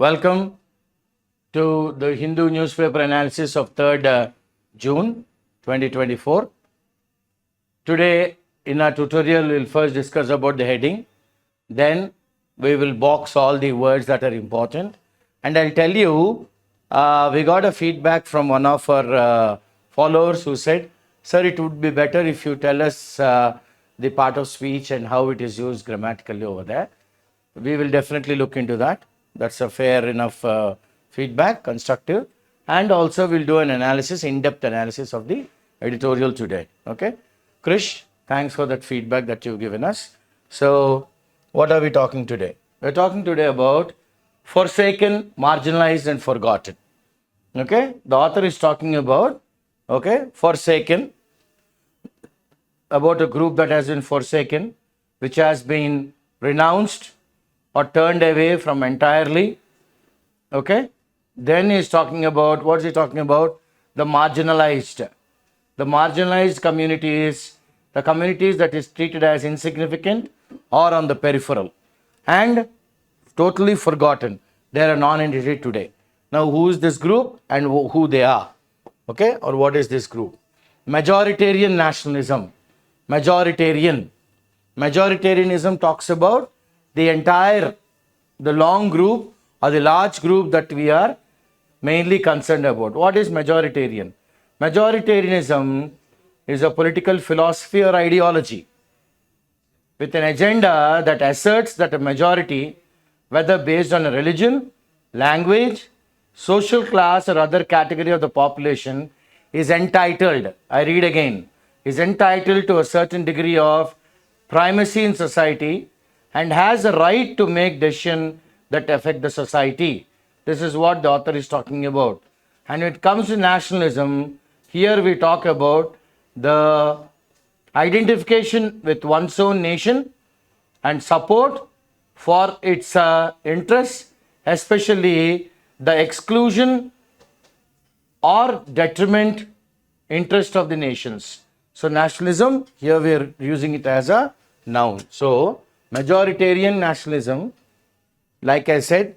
Welcome to the Hindu newspaper analysis of 3rd June 2024. Today in our tutorial we will first discuss about the heading, then we will box all the words that are important, and I'll tell you we got a feedback from one of our followers who said, sir, it would be better if you tell us the part of speech and how it is used grammatically over there. We will definitely look into that. That's a fair enough feedback, constructive, and also we'll do an analysis, in-depth analysis of the editorial today. Okay, Krish, thanks for that feedback that you've given us. So what are we talking today? We're talking today about forsaken, marginalized and forgotten. Okay, the author is talking about, forsaken, about a group that has been forsaken, which has been renounced or turned away from entirely. Okay, then he's talking about, what's he talking about? The marginalized. The marginalized communities, the communities that is treated as insignificant or on the peripheral and totally forgotten. They are a non-entity today. Now, who is this group and who they are? Okay, or what is this group? Majoritarian nationalism. Majoritarianism talks about the long group or the large group that we are mainly concerned about. What is majoritarian? Majoritarianism is a political philosophy or ideology with an agenda that asserts that a majority, whether based on a religion, language, social class or other category of the population, is entitled, I read again, is entitled to a certain degree of primacy in society and has a right to make decisions that affect the society. This is what the author is talking about. And when it comes to nationalism, here we talk about the identification with one's own nation and support for its interests, especially the exclusion or detriment interest of the nations. So nationalism, here we are using it as a noun. So majoritarian nationalism, like I said,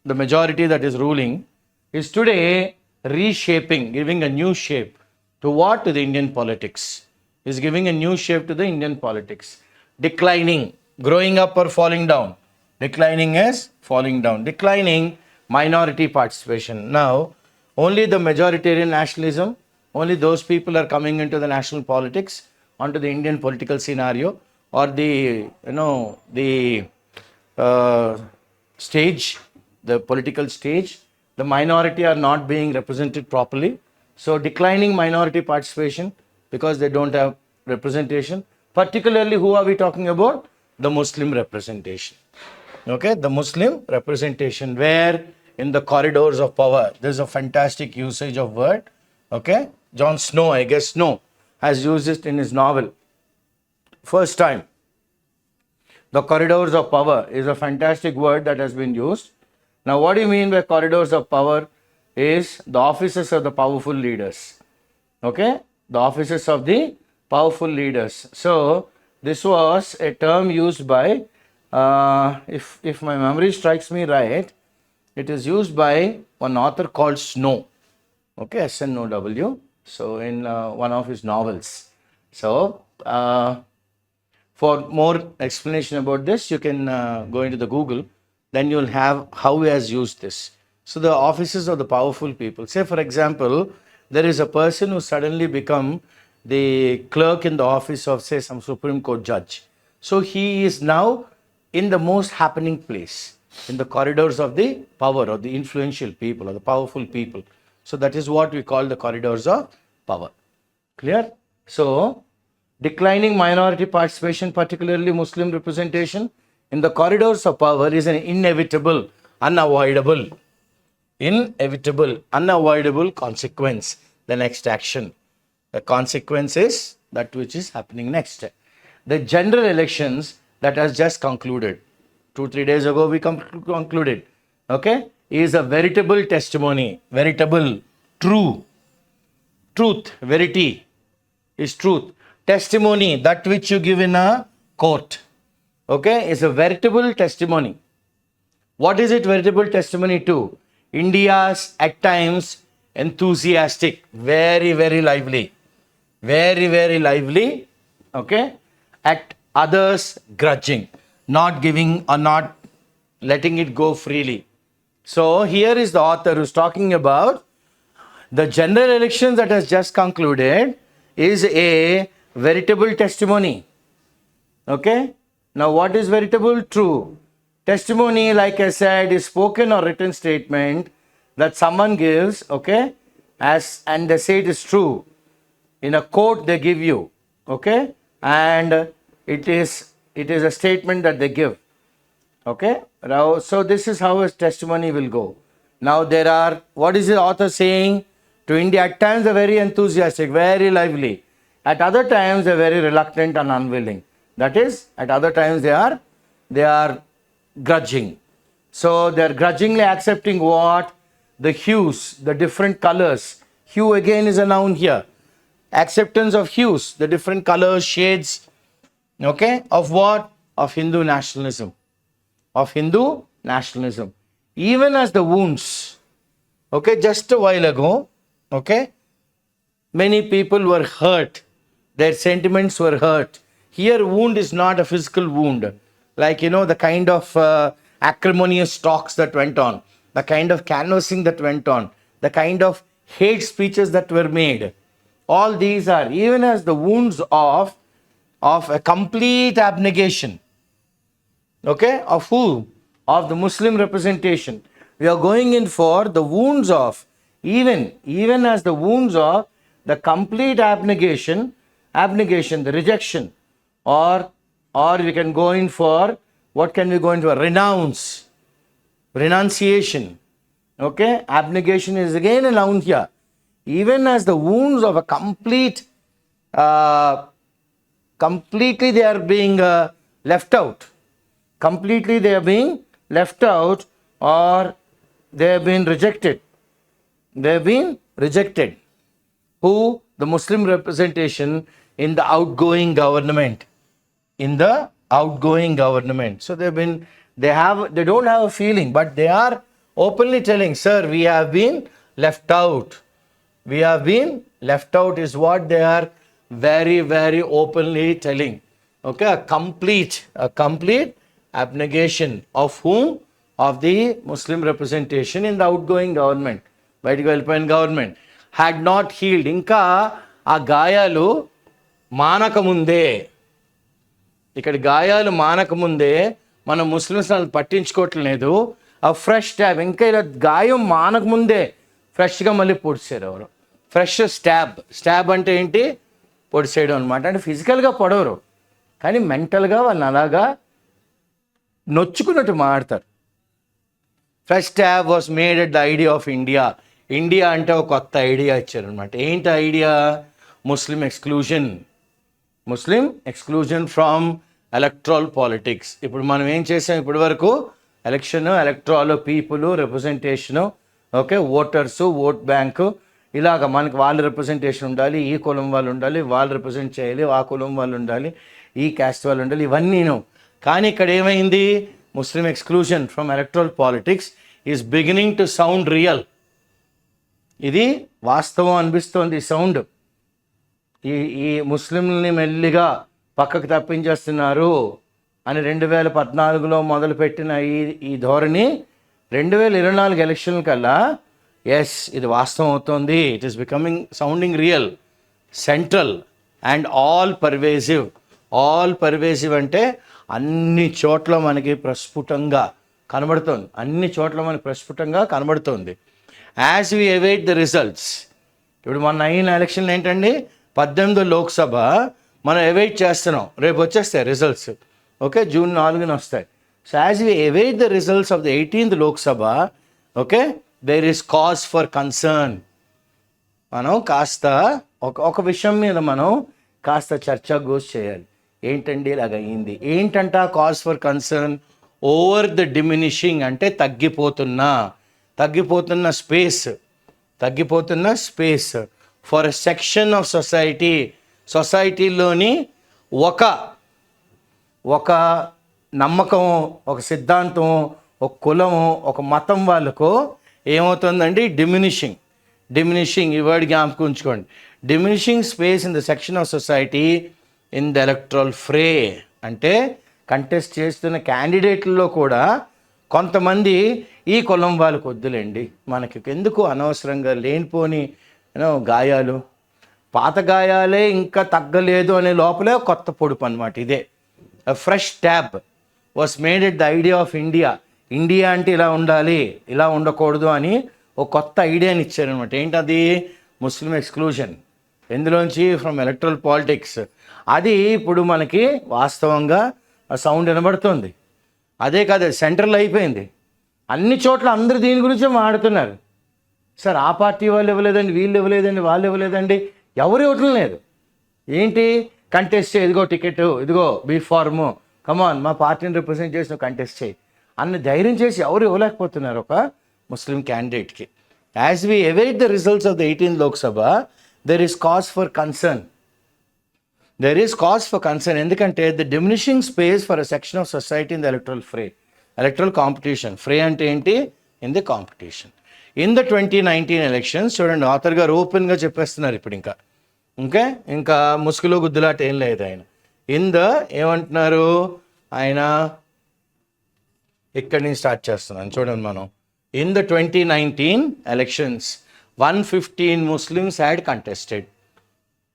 the majority that is ruling is today reshaping, giving a new shape to what? To the Indian politics. Is giving a new shape to the Indian politics. Declining, growing up or falling down. Declining is falling down. Declining minority participation. Now, only the majoritarian nationalism, only those people are coming into the national politics, onto the Indian political scenario or the stage, the political stage. The minority are not being represented properly. So declining minority participation because they don't have representation. Particularly, who are we talking about? The Muslim representation. Okay, the Muslim representation, where in the corridors of power, there's a fantastic usage of word. Okay, John Snow, I guess Snow, has used it in his novel. First time. The corridors of power is a fantastic word that has been used. Now, what do you mean by corridors of power? Is the offices of the powerful leaders. Okay, the offices of the powerful leaders. So, this was a term used by, if my memory strikes me right, it is used by one author called Snow. Okay, S-N-O-W. So, in one of his novels. So, for more explanation about this, you can go into the Google. Then you'll have how he has used this. So the offices of the powerful people. Say, for example, there is a person who suddenly become the clerk in the office of, say, some Supreme Court judge. So he is now in the most happening place, in the corridors of the power, or the influential people, or the powerful people. So that is what we call the corridors of power. Clear? So, declining minority participation, particularly Muslim representation, in the corridors of power is an inevitable, unavoidable consequence. The next action. The consequence is that which is happening next. The general elections that has just concluded, 2-3 days ago we concluded, okay, is a veritable testimony, veritable, truth, verity is truth. Testimony, that which you give in a court, okay, is a veritable testimony. What is it veritable testimony to? India's at times enthusiastic, very, very lively, very, very lively, okay? At others grudging, not giving or not letting it go freely. So here is the author who's talking about the general elections that has just concluded is a veritable testimony. Okay? Now what is veritable? True. Testimony, like I said, is spoken or written statement that someone gives, okay, and they say it is true. In a quote they give you, okay, and it is a statement that they give, okay. Now, so this is how a testimony will go. Now there are, what is the author saying? To India, at times they're very enthusiastic, very lively. At other times they're very reluctant and unwilling. That is, at other times they are grudging. So they're grudgingly accepting what? The hues, the different colors. Hue again is a noun here. Acceptance of hues, the different colors, shades, okay, of what? Of Hindu nationalism. Of Hindu nationalism. Even as the wounds, okay, just a while ago, okay, many people were hurt, their sentiments were hurt. Here, wound is not a physical wound, like, the kind of acrimonious talks that went on, the kind of canvassing that went on, the kind of hate speeches that were made. All these are even as the wounds of a complete abnegation. Okay, of who? Of the Muslim representation. We are going in for the wounds of, even as the wounds of the complete abnegation, the rejection, or we can go in for, what can we go into? Renunciation. Okay, abnegation is again a noun here. Even as the wounds of a completely they are being left out. Completely they are being left out, or they have been rejected. They have been rejected. Who? The Muslim representation in the outgoing government. In the outgoing government. So they don't have a feeling, but they are openly telling, sir, we have been left out. We have been left out is what they are very, very openly telling. Okay, a complete abnegation of whom? Of the Muslim representation in the outgoing government. బయటికి వెళ్ళిపోయిన government had not healed. ఇంకా ఆ గాయాలు మానకముందే, ఇక్కడ గాయాలు మానకముందే మనం Muslims పట్టించుకోవట్లేదు. ఆ ఫ్రెష్ స్టాబ్, ఇంకా ఇలా గాయం మానకముందే ఫ్రెష్గా మళ్ళీ పొడిచారు ఎవరు. ఫ్రెష్ స్టాబ్ అంటే ఏంటి? పొడిచేయడం అనమాట. అంటే ఫిజికల్గా పొడవరు, కానీ మెంటల్గా వాళ్ళని అలాగా నొచ్చుకున్నట్టు మాడతారు. Fresh stab was made at the idea of India. India అంటే ఒక కొత్త ఐడియా ఇచ్చారనమాట. ఏంటి idea? Muslim exclusion from electoral politics. ఇప్పుడు మనం ఏం చేసాం ఇప్పటి వరకు? Election, electoral, people, representation, okay, voters, vote bank, ఇలాగ మనకి వాళ్ళ రిప్రజెంటేషన్ ఉండాలి, ఈ కులం వాళ్ళు ఉండాలి, వాళ్ళు రిప్రజెంట్ చేయాలి, ఆ కులం వాళ్ళు ఉండాలి, ఈ క్యాస్ట్ వాళ్ళు ఉండాలి, ఇవన్నీను. కానీ ఇక్కడ ఏమైంది? Muslim exclusion from electoral politics is beginning to sound real. ఇది వాస్తవం అనిపిస్తోంది ఈ సౌండ్. ఈ ముస్లింలని మెల్లిగా పక్కకు తప్పించేస్తున్నారు అని 2014లో మొదలుపెట్టిన ఈ ధోరణి 2024 ఎలక్షన్ కల్లా ఎస్ ఇది వాస్తవం అవుతోంది. It is becoming sounding real, central and all pervasive అంటే అన్ని చోట్ల మనకి ప్రస్ఫుటంగా కనబడుతోంది. As we await the results. ఇప్పుడు మొన్న అయిన ఎలక్షన్లు ఏంటండి? 18 లోక్సభ మనం అవైట్ చేస్తున్నాం, రేపు వచ్చేస్తాయి రిజల్ట్స్. ఓకే, June 4న వస్తాయి. So as we await the results of the 18th Lok Sabha, okay, there is cause for concern. మనం కాస్త ఒక విషయం మీద మనం కాస్త చర్చా గోస్ చేయాలి. ఏంటండి ఇలాగ అయింది? ఏంటంట cause for concern? Over the diminishing అంటే తగ్గిపోతున్న space for a section of సొసైటీలోని ఒక నమ్మకం, ఒక సిద్ధాంతం, ఒక కులము ఒక మతం వాళ్ళకు ఏమవుతుందండి, డిమినిషింగ్ ఈ వర్డ్ జ్ఞాపకం ఉంచుకోండి. Diminishing space in the section of society in the electoral fray. అంటే కంటెస్ట్ చేస్తున్న క్యాండిడేట్లలో కూడా కొంతమంది ఈ కులం వాళ్ళకు వద్దులేండి, మనకి ఎందుకు అనవసరంగా లేనిపోని గాయాలు, పాత గాయాలే ఇంకా తగ్గలేదు అనే లోపలే కొత్త పొడుపు అనమాట. ఇదే fresh tab was made at the idea of India అంటే ఇలా ఉండాలి, ఇలా ఉండకూడదు అని ఒక కొత్త ఐడియాని ఇచ్చారనమాట. ఏంటది? Muslim exclusion. ఎందులోంచి? From electoral politics. అది ఇప్పుడు మనకి వాస్తవంగా ఆ సౌండ్ వినబడుతుంది. అదే కాదు, సెంట్రల్ అయిపోయింది. అన్ని చోట్ల అందరూ దీని గురించే మాట్లాడుతున్నారు. సార్ ఆ పార్టీ వాళ్ళు ఇవ్వలేదండి, వీళ్ళు ఇవ్వలేదండి, వాళ్ళు ఇవ్వలేదండి, ఎవరు ఇవ్వటం లేదు. ఏంటి? కంటెస్ట్ చేయి, ఇదిగో టికెట్, ఇదిగో బీ ఫార్ము, కమాన్ మా పార్టీని రిప్రజెంట్ చేసి నువ్వు కంటెస్ట్ చేయి అన్న ధైర్యం చేసి ఎవరు ఇవ్వలేకపోతున్నారు ఒక ముస్లిం క్యాండిడేట్కి. As we await the results of the 18th Lok Sabha, there is cause for concern. ఎందుకంటే the diminishing space for a section of society in the electoral competition. Fray అంటే ఏంటి? In the competition. In the 2019 elections చూడండి, author గారు ఓపెన్గా చెప్పేస్తున్నారు ఇప్పుడు. ఇంకా ముసుగులో గుద్దులాట ఏం లేదు ఆయన. ఏమంటున్నారు ఆయన? ఇక్కడి నుంచి స్టార్ట్ చేస్తున్నాను చూడండి మనం. In the 2019 elections 115 Muslims had contested,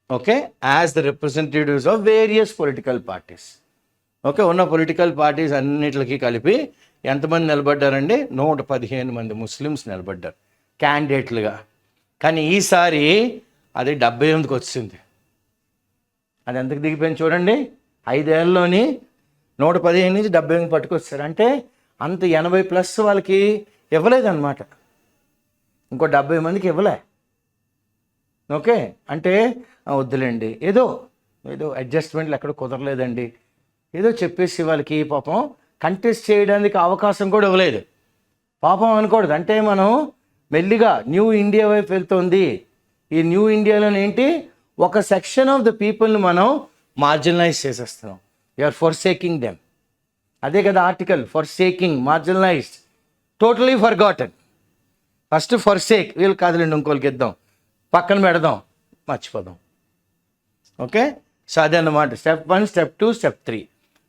okay, as the representatives of various political parties. Okay, ఉన్న పొలిటికల్ పార్టీస్ అన్నిటికి కలిపి ఎంతమంది నిలబడ్డారండి? 115 మంది ముస్లిమ్స్ నిలబడ్డారు క్యాండిడేట్లుగా. కానీ ఈసారి అది 78కి వచ్చింది. అది ఎంతకు దిగిపోయింది చూడండి, 5 ఏళ్ళలోని 115 నుంచి 78 పట్టుకొచ్చారు. అంటే అంత 80+ వాళ్ళకి ఇవ్వలేదన్నమాట, ఇంకో 70 మందికి ఇవ్వలే. ఓకే, అంటే వద్దులేండి, ఏదో అడ్జస్ట్మెంట్లు ఎక్కడ కుదరలేదండి, ఏదో చెప్పేసి వాళ్ళకి పాపం కంటెస్ట్ చేయడానికి అవకాశం కూడా ఇవ్వలేదు. పాపం అనకూడదు, అంటే మనం మెల్లిగా న్యూ ఇండియా వైపు వెళ్తుంది. ఈ న్యూ ఇండియాలోనే ఏంటి, ఒక సెక్షన్ ఆఫ్ ద పీపుల్ని మనం మార్జినలైజ్ చేసేస్తున్నాం. You are forsaking them. అదే కదా article, forsaking, marginalised, totally forgotten. First forsake, వీళ్ళు కాదులేండి ఇంకోళ్ళకి ఇద్దాం, పక్కన పెడదాం, మర్చిపోదాం. ఓకే, సో అదే అన్నమాట. Step 1, step 2, step 3.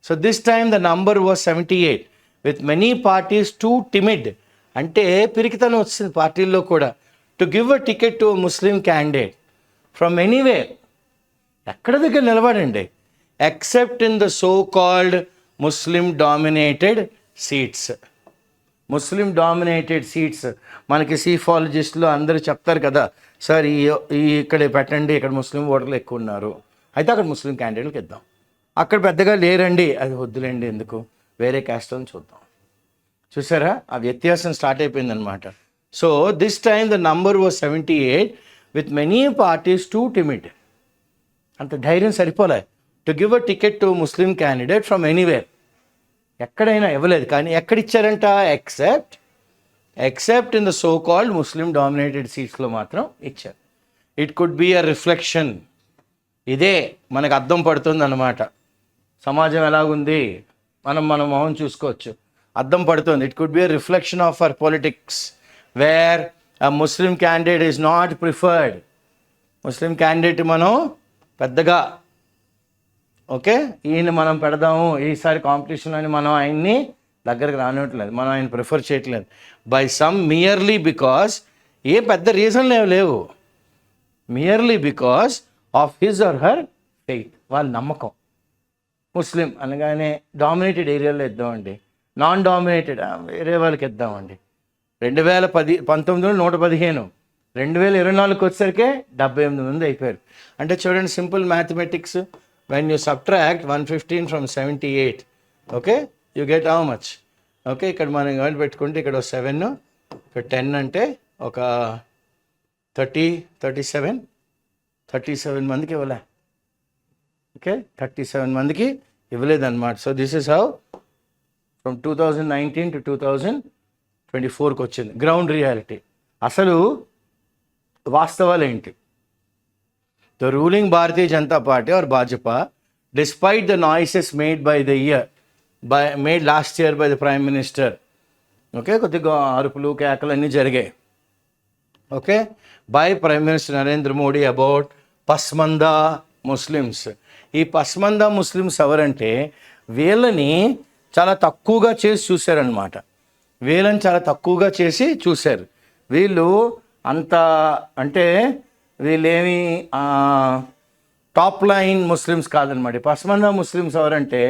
So this time the number was 78 with many parties too timid. అంటే పిరికితనం వచ్చింది పార్టీల్లో కూడా. To give a ticket to Muslim candidate from anywhere, ఎక్కడ దగ్గర నిలబడండి, except in the so called Muslim dominated seats. Muslim dominated seats మనకి సీఫాలజిస్టులు అందరూ చెప్తారు కదా, సార్ ఇక్కడ పెట్టండి, ఇక్కడ ముస్లిం ఓటర్లు ఎక్కువ ఉన్నారు, అయితే అక్కడ ముస్లిం క్యాండిడేట్లకు ఇద్దాం. అక్కడ పెద్దగా లేరండి, అది వద్దులేండి, ఎందుకు వేరే క్యాస్ట్ అని చూద్దాం. చూసారా, ఆ వ్యత్యాసం స్టార్ట్ అయిపోయిందనమాట. So this time the number was 78 with many parties too timid. అంత ధైర్యం సరిపోలే. To give a ticket to Muslim candidate from anywhere, ఎక్కడైనా ఇవ్వలేదు. కానీ ఎక్కడిచ్చారంట, except in the so called Muslim dominated సీట్స్లో మాత్రం ఇచ్చారు. It could be a reflection. ఇదే మనకు అర్థం పడుతుంది అన్నమాట, సమాజం ఎలాగుంది, మన మొహం చూసుకోవచ్చు, అర్థం పడుతుంది. It could be a reflection of our politics where a Muslim candidate is not preferred. Muslim candidate మనం పెద్దగా ఓకే ఈయన మనం పెడదాము ఈసారి కాంపిటీషన్లో అని మనం ఆయన్ని దగ్గరకు రానివ్వట్లేదు, మనం ఆయన ప్రిఫర్ చేయట్లేదు. బై సమ్ మియర్లీ బికాస్, ఏ పెద్ద రీజన్లు లేవు, merely because of his or her faith. వాళ్ళ నమ్మకం. ముస్లిం అనగానే డామినేటెడ్ ఏరియాలో ఇద్దామండి, నాన్ డామినేటెడ్ వేరే వాళ్ళకి ఇద్దామండి. 2019లో 115, 2024కి వచ్చేసరికి 78 మంది అయిపోయారు. అంటే చూడండి, simple mathematics, when you subtract 115 from 78, okay, you get how much. Okay, ఇక్కడ మనం ఏమైనా పెట్టుకుంటే ఇక్కడ 7, ఇక్కడ 10 అంటే ఒక 37 మందికి ఇవ్వలే. ఓకే, 37 మందికి ఇవ్వలేదన్నమాట. So this is how from 2019 to 2024కి వచ్చింది గ్రౌండ్ రియాలిటీ. అసలు వాస్తవాలు ఏంటి? The ruling Bharatiya Janata Party or Bhajapa, despite the noises made last year by the Prime Minister okay, కొద్దిగా అరుపులు కేకలు అన్నీ జరిగాయి. Okay, by Prime Minister Narendra Modi about Pasmanda Muslims. ఈ పస్మందా ముస్లిమ్స్ ఎవరంటే వీళ్ళని చాలా తక్కువగా చేసి చూశారనమాట. వీళ్ళని చాలా తక్కువగా చేసి చూశారు. వీళ్ళు అంత అంటే వీళ్ళేమి టాప్ లైన్ ముస్లిమ్స్ కాదనమాట. పస్మందా ముస్లిమ్స్ ఎవరంటే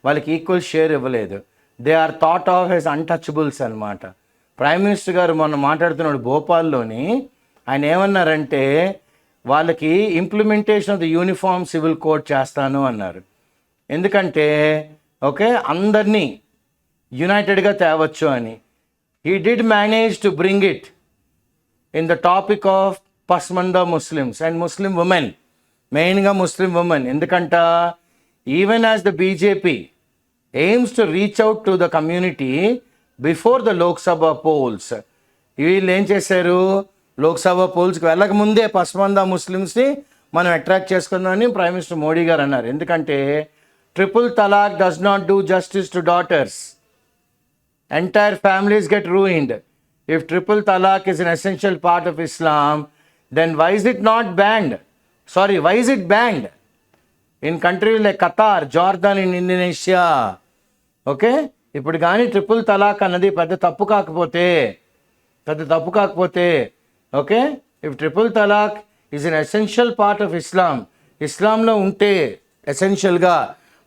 వాళ్ళకి ఈక్వల్ షేర్ ఇవ్వలేదు. They are thought of as untouchables అనమాట. ప్రైమ్ మినిస్టర్ గారు మొన్న మాట్లాడుతున్నాడు భోపాల్లోని. ఆయన ఏమన్నారంటే వాళ్ళకి implementation of the uniform civil code చేస్తాను అన్నారు. ఎందుకంటే ఓకే అందరినీ యునైటెడ్గా తేవచ్చు అని. He did manage to bring it in the topic of Pasmanda Muslims and Muslim women, మెయిన్గా ముస్లిం ఉమెన్. ఎందుకంట even as the BJP aims to reach out to the community before the Lok Sabha polls. వీళ్ళు ఏం చేశారు, లోక్సభ పోల్స్కి వెళ్ళకముందే పస్మందా ముస్లిమ్స్ని మనం attract చేసుకుందామని prime minister Modi గారు అన్నారు. ఎందుకంటే triple talaq does not do justice to daughters. Entire families get ruined. If triple talaq is an essential part of Islam, then why is it not banned? Why is it banned in countries like Qatar, Jordan and Indonesia? Okay, ఇప్పుడు కానీ triple talaq అన్నది పెద్ద తప్పు కాకపోతే okay, if triple talaq is an essential part of ఇస్లాంలో ఉంటే ఎసెన్షియల్గా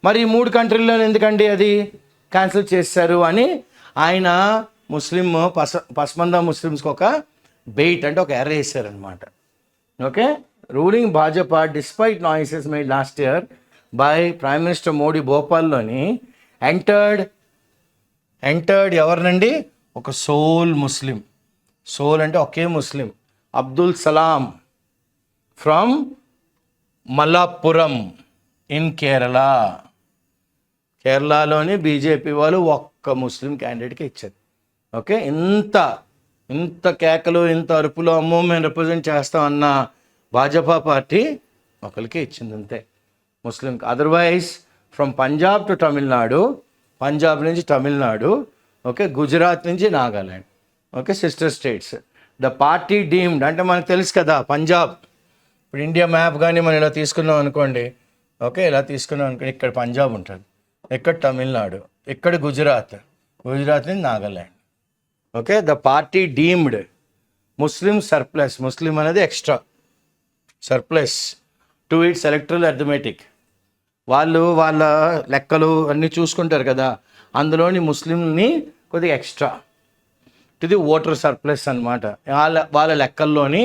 మరి ఈ 3 కంట్రీల్లో ఎందుకండి అది క్యాన్సిల్ చేశారు అని ఆయన పస్మందా ముస్లిమ్స్కి ఒక బెయిట్ అంటే ఒక ఎర్ర వేశారనమాట. Okay, ruling Bhajapa despite noises made last year by Prime Minister Modi భోపాల్లోని ఎంటర్డ్ ఎవరినండి, ఒక సోల్ ముస్లిం. సోల్ అంటే ఒకే Muslim, Abdul Salam from Malappuram in కేరళలోని బీజేపీ వాళ్ళు ఒక్క ముస్లిం క్యాండిడేట్కి ఇచ్చారు. ఓకే, ఇంత కేకలు ఇంత అరుపులు అమ్మో మేము రిప్రజెంట్ చేస్తామన్న భాజపా పార్టీ ఒకరికి ఇచ్చింది అంతే, ముస్లింకి. Otherwise from Punjab to Tamil Nadu, Punjab నుంచి తమిళనాడు, ఓకే, గుజరాత్ నుంచి Nagaland, okay, sister states. The party deemed అంటే మనకు తెలుసు కదా పంజాబ్. ఇప్పుడు ఇండియా మ్యాప్ కానీ మనం ఇలా తీసుకున్నాం అనుకోండి, ఓకే, ఇలా తీసుకున్నాం అనుకోండి, ఇక్కడ పంజాబ్ ఉంటుంది, ఇక్కడ తమిళనాడు, ఇక్కడ గుజరాత్ నుంచి Nagaland. Okay, the party deemed Muslim surplus, Muslim అనేది extra surplus to its electoral arithmetic. వాళ్ళు వాళ్ళ లెక్కలు అన్నీ చూసుకుంటారు కదా, అందులోని ముస్లింని కొద్దిగా extra to the voter surplus అనమాట. వాళ్ళ లెక్కల్లోని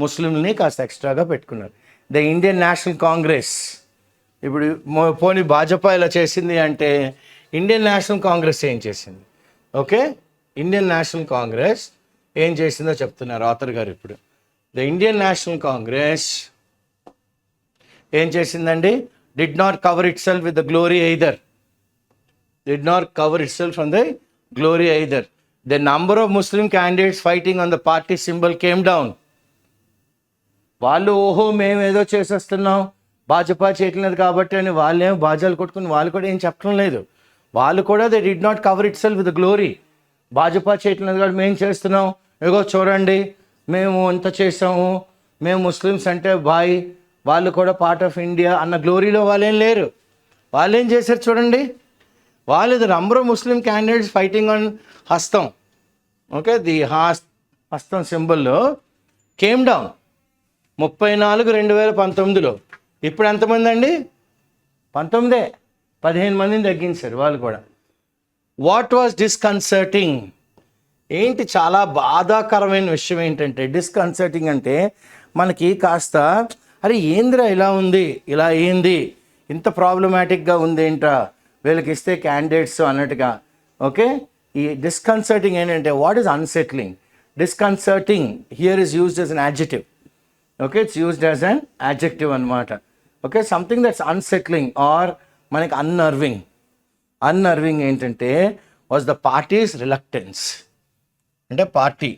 ముస్లింని కాస్త ఎక్స్ట్రాగా పెట్టుకున్నారు. ద ఇండియన్ నేషనల్ కాంగ్రెస్, ఇప్పుడు పోనీ భాజపా ఇలా చేసింది అంటే ఇండియన్ నేషనల్ కాంగ్రెస్ ఏం చేసింది? ఓకే, ఇండియన్ నేషనల్ కాంగ్రెస్ ఏం చేసిందో చెప్తున్నారు ఆథర్ గారు ఇప్పుడు. ద ఇండియన్ నేషనల్ కాంగ్రెస్ ఏం చేసిందండి? did not cover itself with the glory either. Did not cover itself from the glory either. The number of Muslim candidates fighting on the party symbol came down. వాళ్ళు ఓహో మేము ఏదో చేసేస్తున్నాం భాజపా చేయట్లేదు కాబట్టి అని వాళ్ళేమో బాజాలు కొట్టుకుని వాళ్ళు కూడా ఏం చెప్పడం లేదు. వాళ్ళు కూడా they did not cover it self with glory. Bhajapa చేయట్లేదు కాబట్టి మేము చేస్తున్నాం, ఏగో చూడండి మేము ఎంత చేసాము, మేము ముస్లిమ్స్ అంటే బాయ్, వాళ్ళు కూడా పార్ట్ ఆఫ్ ఇండియా అన్న గ్లోరీలో వాళ్ళేం లేరు. వాళ్ళు ఏం చేశారు చూడండి, వాళ్ళు the number of Muslim candidates fighting on హస్తం, ఓకే, ది హస్తం సింబల్లో కేమ్ డౌన్ 34/2019లో. ఇప్పుడు ఎంతమంది అండి? 15 మందిని తగ్గించారు వాళ్ళు కూడా. వాట్ వాజ్ డిస్కన్సర్టింగ్, ఏంటి చాలా బాధాకరమైన విషయం ఏంటంటే, డిస్కన్సర్టింగ్ అంటే మనకి కాస్త అరే ఏంద్రా ఇలా ఉంది, ఇలా ఏంది, ఇంత ప్రాబ్లమాటిక్గా ఉంది ఏంట్రా వీళ్ళకి ఇస్తే క్యాండిడేట్స్ అన్నట్టుగా. ఓకే, ఈ డిస్కన్సర్టింగ్ ఏంటంటే what is unsettling. Disconcerting here is used as an adjective. Okay, it's used as an adjective అనమాట. Okay, something that's unsettling or మనకి అన్నర్వింగ్ ఏంటంటే వాజ్ ద పార్టీస్ రిలక్టెన్స్. అంటే పార్టీ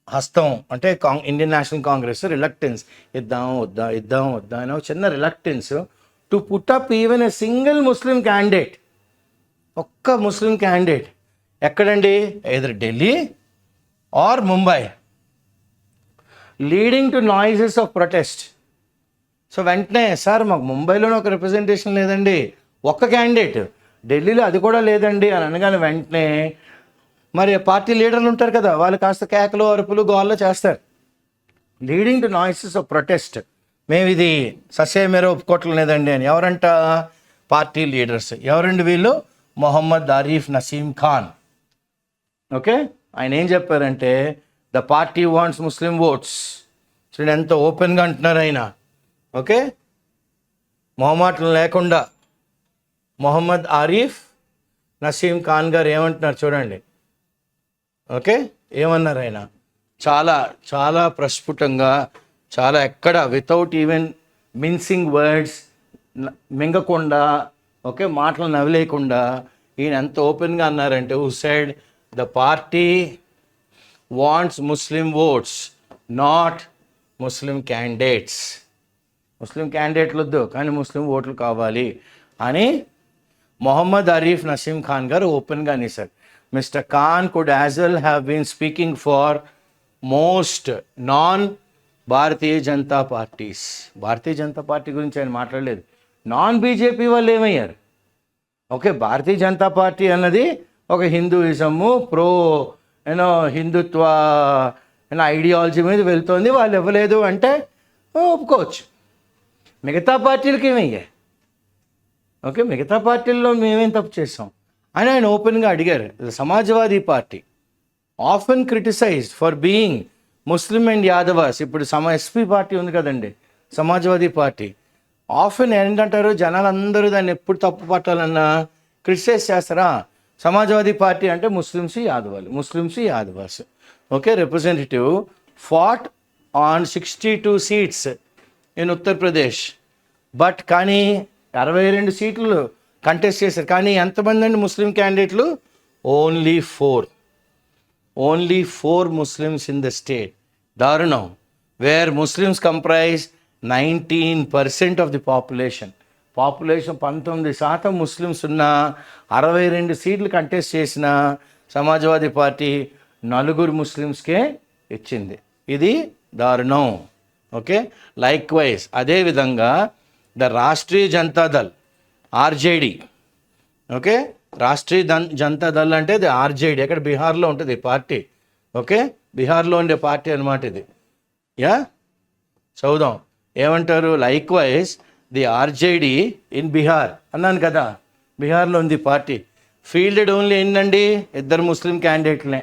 హస్తం అంటే ఇండియన్ నేషనల్ కాంగ్రెస్ రిలక్టెన్స్, ఇద్దాం వద్దా అని చిన్న reluctance to put up even a single Muslim candidate. ఒక్క ముస్లిం క్యాండిడేట్ ఎక్కడండి? Either Delhi or Mumbai, leading to noises of protest. So వెంటనే సార్ మాకు ముంబైలోనే ఒక రిప్రజెంటేషన్ లేదండి, ఒక్క క్యాండిడేట్, ఢిల్లీలో అది కూడా లేదండి అని అనగానే వెంటనే మరి పార్టీ లీడర్లు ఉంటారు కదా, వాళ్ళు కాస్త కేకలు అరుపులు గోల్లో చేస్తారు. Leading to noises of protest, మేము ఇది ససేమేరో ఒప్పుకోవట్లేదండి అని. ఎవరంట? Party leaders. ఎవరండి వీళ్ళు? మొహమ్మద్ ఆరిఫ్ నసీం ఖాన్. ఓకే, ఆయన ఏం చెప్పారంటే the party wants Muslim oats. చూడండి ఎంత ఓపెన్గా అంటున్నారు ఆయన. ఓకే, మొహమాటం లేకుండా మొహమ్మద్ ఆరిఫ్ నసీం ఖాన్ గారు ఏమంటున్నారు చూడండి. ఓకే, ఏమన్నారు ఆయన? చాలా చాలా ప్రస్ఫుటంగా, చాలా ఎక్కడ వితౌట్ ఈవెన్ మిన్సింగ్ వర్డ్స్, మింగకుండా, ఓకే, మాటలు నవ్విలేకుండా ఈయన ఎంత ఓపెన్గా అన్నారంటే, who said the party wants Muslim votes not Muslim candidates. Muslim క్యాండిడేట్లు వద్దు, కానీ ముస్లిం ఓట్లు కావాలి అని మొహమ్మద్ ఆరిఫ్ నసీం ఖాన్ గారు ఓపెన్గా అనేసారు. Mr Khan could as well have been speaking for most non Bharatiya Janata parties. Bharatiya Janata Party గురించి ఆయన మాట్లాడలేదు. నాన్ బీజేపీ వాళ్ళు ఏమయ్యారు? ఓకే, భారతీయ జనతా పార్టీ అన్నది ఒక హిందూయిజము, హిందుత్వ ఐడియాలజీ మీద వెళ్తుంది, వాళ్ళు ఇవ్వలేదు అంటే ఒప్పుకోవచ్చు. మిగతా పార్టీలకి ఏమయ్యాయి? ఓకే, మిగతా పార్టీల్లో మేమేం తప్పు చేసాం అని ఆయన ఓపెన్గా అడిగారు. Samajwadi party often criticised for being Muslim and Yadavas. ఇప్పుడు ఎస్పీ పార్టీ ఉంది కదండి, సమాజ్వాదీ పార్టీ. ఆఫెన్ ఏంటంటారు, జనాలందరూ దాన్ని ఎప్పుడు తప్పు పట్టాలన్నా క్రిటిసైజ్ చేస్తారా? సమాజ్వాదీ పార్టీ అంటే Muslims Yadavs. Okay, representative fat on 62 seats in Uttar Pradesh. But కానీ 62 సీట్లు కంటెస్ట్ చేశారు. కానీ ఎంతమంది అండి ముస్లిం క్యాండిడేట్లు? Only 4 Muslims in the state. దారుణం. Where Muslims comprise 19% of the population. 19% Muslims ఉన్న 62 సీట్లు కంటెస్ట్ చేసిన సమాజ్వాదీ పార్టీ 4 ముస్లిమ్స్కే ఇచ్చింది. ఇది దారుణం. ఓకే, లైక్ వైజ్ అదేవిధంగా the Rashtriya Janata Dal RJD. Okay, Rashtriya Janata Dal అంటే ఇది ఆర్జేడి, ఎక్కడ బీహార్లో ఉంటుంది ఈ పార్టీ. ఓకే, బీహార్లో ఉండే పార్టీ అనమాట ఇది. చదువుదాం ఏమంటారు. Like wise the RJD in Bihar అన్నాను కదా, బీహార్లో ఉంది పార్టీ. ఫీల్డెడ్ ఓన్లీ ఏంటండి? 2 ముస్లిం క్యాండిడేట్లనే,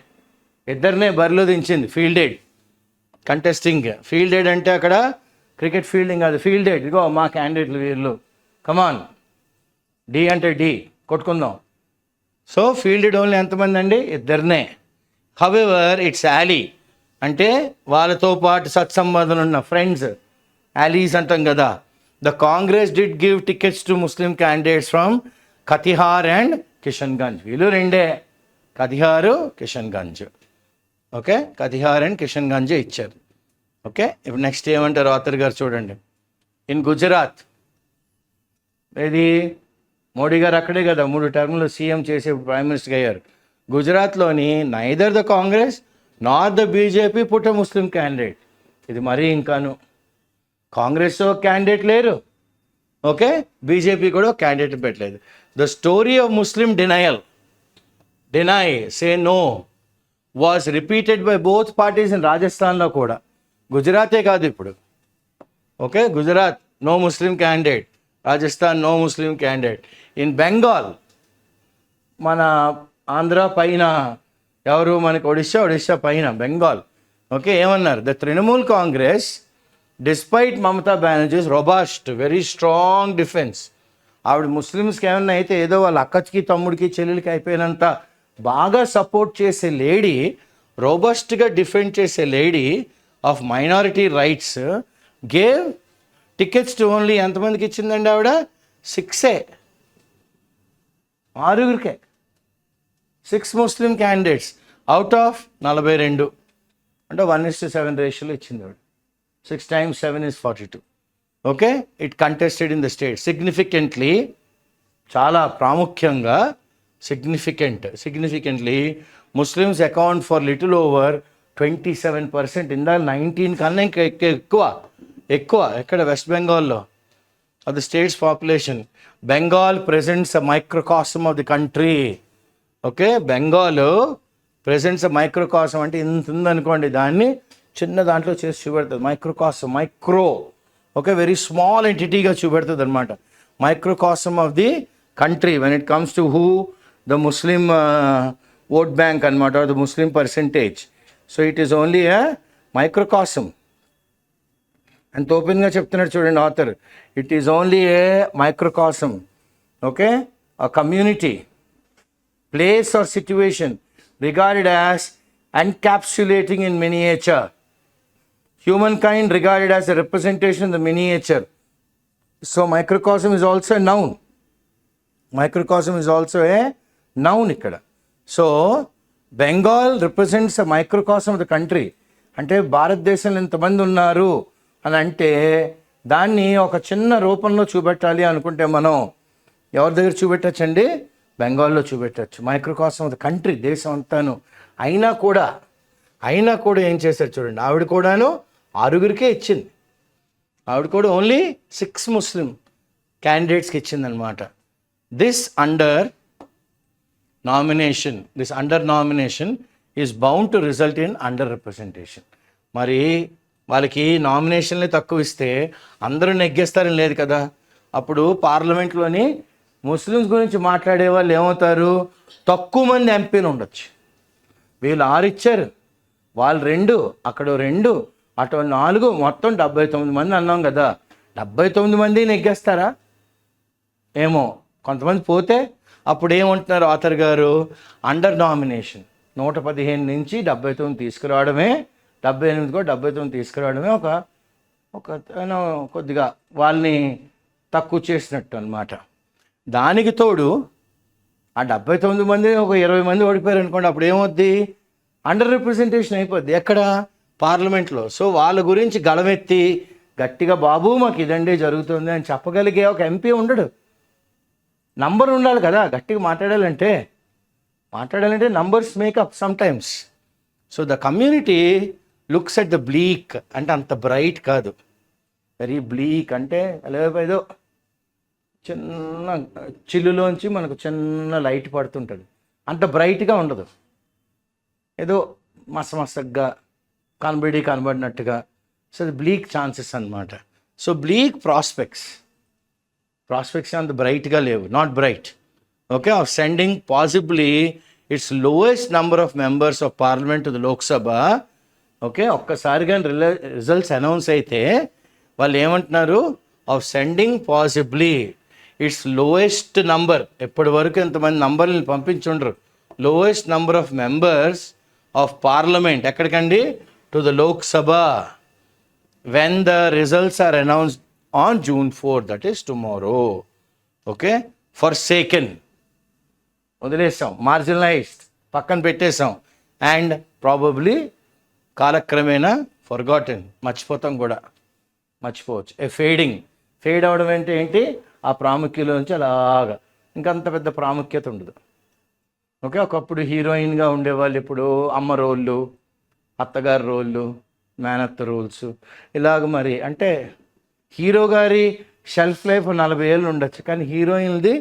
2 బరిలో దించింది. Fielded contesting. ఫీల్డెడ్ అంటే అక్కడ క్రికెట్ ఫీల్డింగ్ కాదు, ఫీల్డెడ్. ఇగో మా క్యాండిడేట్లు వీళ్ళు, కమాన్, డి అంటే డి కొట్టుకుందాం. సో ఫీల్డెడ్ ఓన్లీ ఎంతమంది అండి? 2. హవెవర్ ఇట్స్ యాలీ అంటే వాళ్ళతో పాటు సత్సంబంధాలు ఉన్న ఫ్రెండ్స్, యాలీస్ అంటాం కదా. The Congress did give tickets to Muslim candidates from Katihar and Kishanganj. వీళ్ళు 2, కతిహారు కిషన్గంజ్. ఓకే, కతిహార్ అండ్ కిషన్గంజ్ ఇచ్చారు. ఓకే, ఇప్పుడు నెక్స్ట్ ఏమంటారు ఆథర్ గారు చూడండి. ఇన్ గుజరాత్, ఇది మోడీ గారు అక్కడే కదా 3 టర్మ్లు సీఎం చేసి ప్రైమ్ మినిస్టర్ అయ్యారు. గుజరాత్లోని neither the Congress not the BJP put a Muslim candidate. ఇది మరీ ఇంకాను, కాంగ్రెస్ క్యాండిడేట్ లేరు, ఓకే, బీజేపీ కూడా క్యాండిడేట్ పెట్టలేదు. The story of Muslim deny say no was repeated by both parties in రాజస్థాన్లో కూడా. గుజరాతే కాదు ఇప్పుడు. Okay, Gujarat no Muslim candidate, Rajasthan no Muslim candidate. In Bengal, మన ఆంధ్ర పైన ఎవరు, మనకి ఒడిశా పైన బెంగాల్. ఓకే, ఏమన్నారు? The Trinamool Congress despite Mamata Banerjee's robust very strong defence. ఆవిడ ముస్లిమ్స్కి ఏమన్నా అయితే ఏదో వాళ్ళ అక్కకి తమ్ముడికి చెల్లెలకి అయిపోయినంత బాగా సపోర్ట్ చేసే లేడీ, రోబస్ట్గా డిఫెండ్ చేసే lady of minority rights gave tickets to only ఎంతమందికి ఇచ్చిందండి ఆవిడ? 6 6 ముస్లిం క్యాండిడేట్స్ అవుట్ ఆఫ్ 42 అంటే 1:7 రేషియోలో ఇచ్చింది ఆవిడ. 6 times 7 is 42. Okay, it contested in the state significantly, చాలా ప్రాముఖ్యంగా significantly, Muslims account for little over 27%. ఇందా 19 కన్నా ఇంకా ఎక్కువ ఎక్కడ వెస్ట్ బెంగాల్లో of the state's population. Bengal presents a microcosm of the country. Okay, Bengal presents microcosm అంటే ఇంత ఉందనుకోండి, దాన్ని చిన్న దాంట్లో చేసి చూపెడుతుంది. Microcosm, micro, okay, very small ఎంటిటీగా చూపెడుతుంది అనమాట. Microcosm of the country when it comes to who the Muslim vote bank అనమాట, the Muslim percentage. So it is only a microcosm. అంత ఓపెన్గా చెప్తున్నాడు చూడండి author. It is only a microcosm, okay, a community, place or situation regarded as encapsulating in miniature. Humankind regarded as a representation of the miniature. So microcosm is also a noun. Microcosm is also a noun ikkada. So Bengal represents a microcosm of the country. అంటే భారతదేశంలో ఎంతమంది ఉన్నారు అని అంటే దాన్ని ఒక చిన్న రూపంలో చూపెట్టాలి అనుకుంటే మనం ఎవరి దగ్గర చూపెట్టచ్చండి? బెంగాల్లో చూపెట్టచ్చు. మైక్రోకాసం ఆఫ్ ద కంట్రీ, దేశం అంతాను. అయినా కూడా ఏం చేశారు చూడండి, ఆవిడ కూడాను 6 ఇచ్చింది. ఆవిడ కూడా ఓన్లీ 6 ముస్లిం క్యాండిడేట్స్కి ఇచ్చిందనమాట. This under nomination is bound to result in under representation. మరి వాళ్ళకి నామినేషన్లే తక్కువ ఇస్తే అందరూ నెగ్గేస్తారని లేదు కదా. అప్పుడు పార్లమెంట్లోని ముస్లిమ్స్ గురించి మాట్లాడే వాళ్ళు ఏమవుతారు? తక్కువ మంది ఎంపీలు ఉండొచ్చు. వీళ్ళు 6 ఇచ్చారు, వాళ్ళు 2, అక్కడ 2, అటు 4, మొత్తం 79 మంది అన్నాం కదా. 79 మంది నెగ్గేస్తారా ఏమో, కొంతమంది పోతే. అప్పుడు ఏమంటున్నారు ఆథర్ గారు? అండర్ నామినేషన్ 115 నుంచి 79 తీసుకురావడమే, 78 కూడా 79 తీసుకురావడమే ఒక కొద్దిగా వాళ్ళని తక్కువ చేసినట్టు అనమాట. దానికి తోడు ఆ 79 మంది ఒక 20 మంది ఓడిపోయారు అనుకోండి, అప్పుడు ఏమవుద్ది? అండర్ రిప్రజెంటేషన్ అయిపోద్ది. ఎక్కడ? పార్లమెంట్లో. సో వాళ్ళ గురించి గళమెత్తి గట్టిగా బాబు మాకు ఇదండి జరుగుతుంది అని చెప్పగలిగే ఒక ఎంపీ ఉండడు. నంబర్ ఉండాలి కదా, గట్టిగా మాట్లాడాలంటే numbers makeup some times. So the community looks at the bleak, అంటే అంత బ్రైట్ కాదు, వెరీ బ్లీక్. అంటే ఏదో చిన్న చిల్లులోంచి మనకు చిన్న లైట్ పడుతుంటుంది, అంత బ్రైట్గా ఉండదు, ఏదో మసమసగ్గా కనబడినట్టుగా. సో అది బ్లీక్ ఛాన్సెస్ అనమాట. సో బ్లీక్ ప్రాస్పెక్ట్స్ అంత బ్రైట్గా లేవు, not bright, okay, of sending possibly its lowest number of members of Parliament to the Lok Sabha. Okay, ఒక్కసారి కానీ రిజల్ట్స్ అనౌన్స్ అయితే వాళ్ళు ఏమంటున్నారు? Of sending possibly its lowest number. ఎప్పటి వరకు ఎంతమంది నంబర్ని పంపించుండ్రు? Lowest number of members of Parliament ఎక్కడికండి? To the Lok Sabha. When the results are announced on June 4th, that is tomorrow. Okay, forsaken వదిలేసాం, మార్జినలైజ్డ్ పక్కన పెట్టేసాం, అండ్ ప్రాబబ్లీ కాలక్రమేణా ఫర్గాటెన్, మర్చిపోవచ్చు. ఫేడ్ అవడం అంటే ఏంటి? ఆ ప్రాముఖ్యలో నుంచి అలాగా ఇంకంత పెద్ద ప్రాముఖ్యత ఉండదు. ఓకే, ఒకప్పుడు హీరోయిన్గా ఉండేవాళ్ళు ఇప్పుడు అమ్మ రోళ్ళు, అత్తగారి రోళ్ళు, మేనత్త రోల్స్, ఇలాగ. మరి అంటే హీరో గారి షెల్ఫ్ లైఫ్ 40 ఏళ్ళు ఉండొచ్చు, కానీ హీరోయిన్ది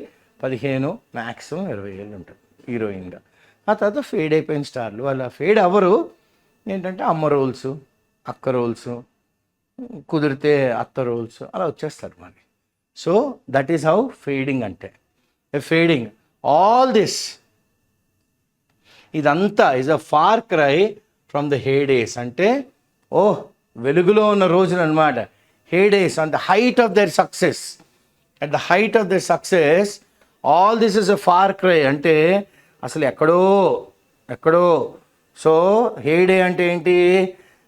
15, మ్యాక్సిమం 20 ఏళ్ళు ఉంటుంది హీరోయిన్గా. ఆ తర్వాత ఫేడ్ అయిపోయిన స్టార్లు వాళ్ళ ఫేడ్ అవ్వరు. ఏంటంటే అమ్మ రోల్స్, అక్క రోల్స్, కుదిరితే అత్త రోల్స్ అలా వచ్చేస్తారు మరి. So that is how fading అంటే. ఫేడింగ్ ఆల్ దిస్, ఇదంతా is a far cry from the heydays. అంటే వెలుగులో ఉన్న రోజులు అనమాట. Heydays, on the height of their success, at the height of their success, all this is a far cry. అంటే అసలు ఎక్కడో. సో హేడే అంటే ఏంటి?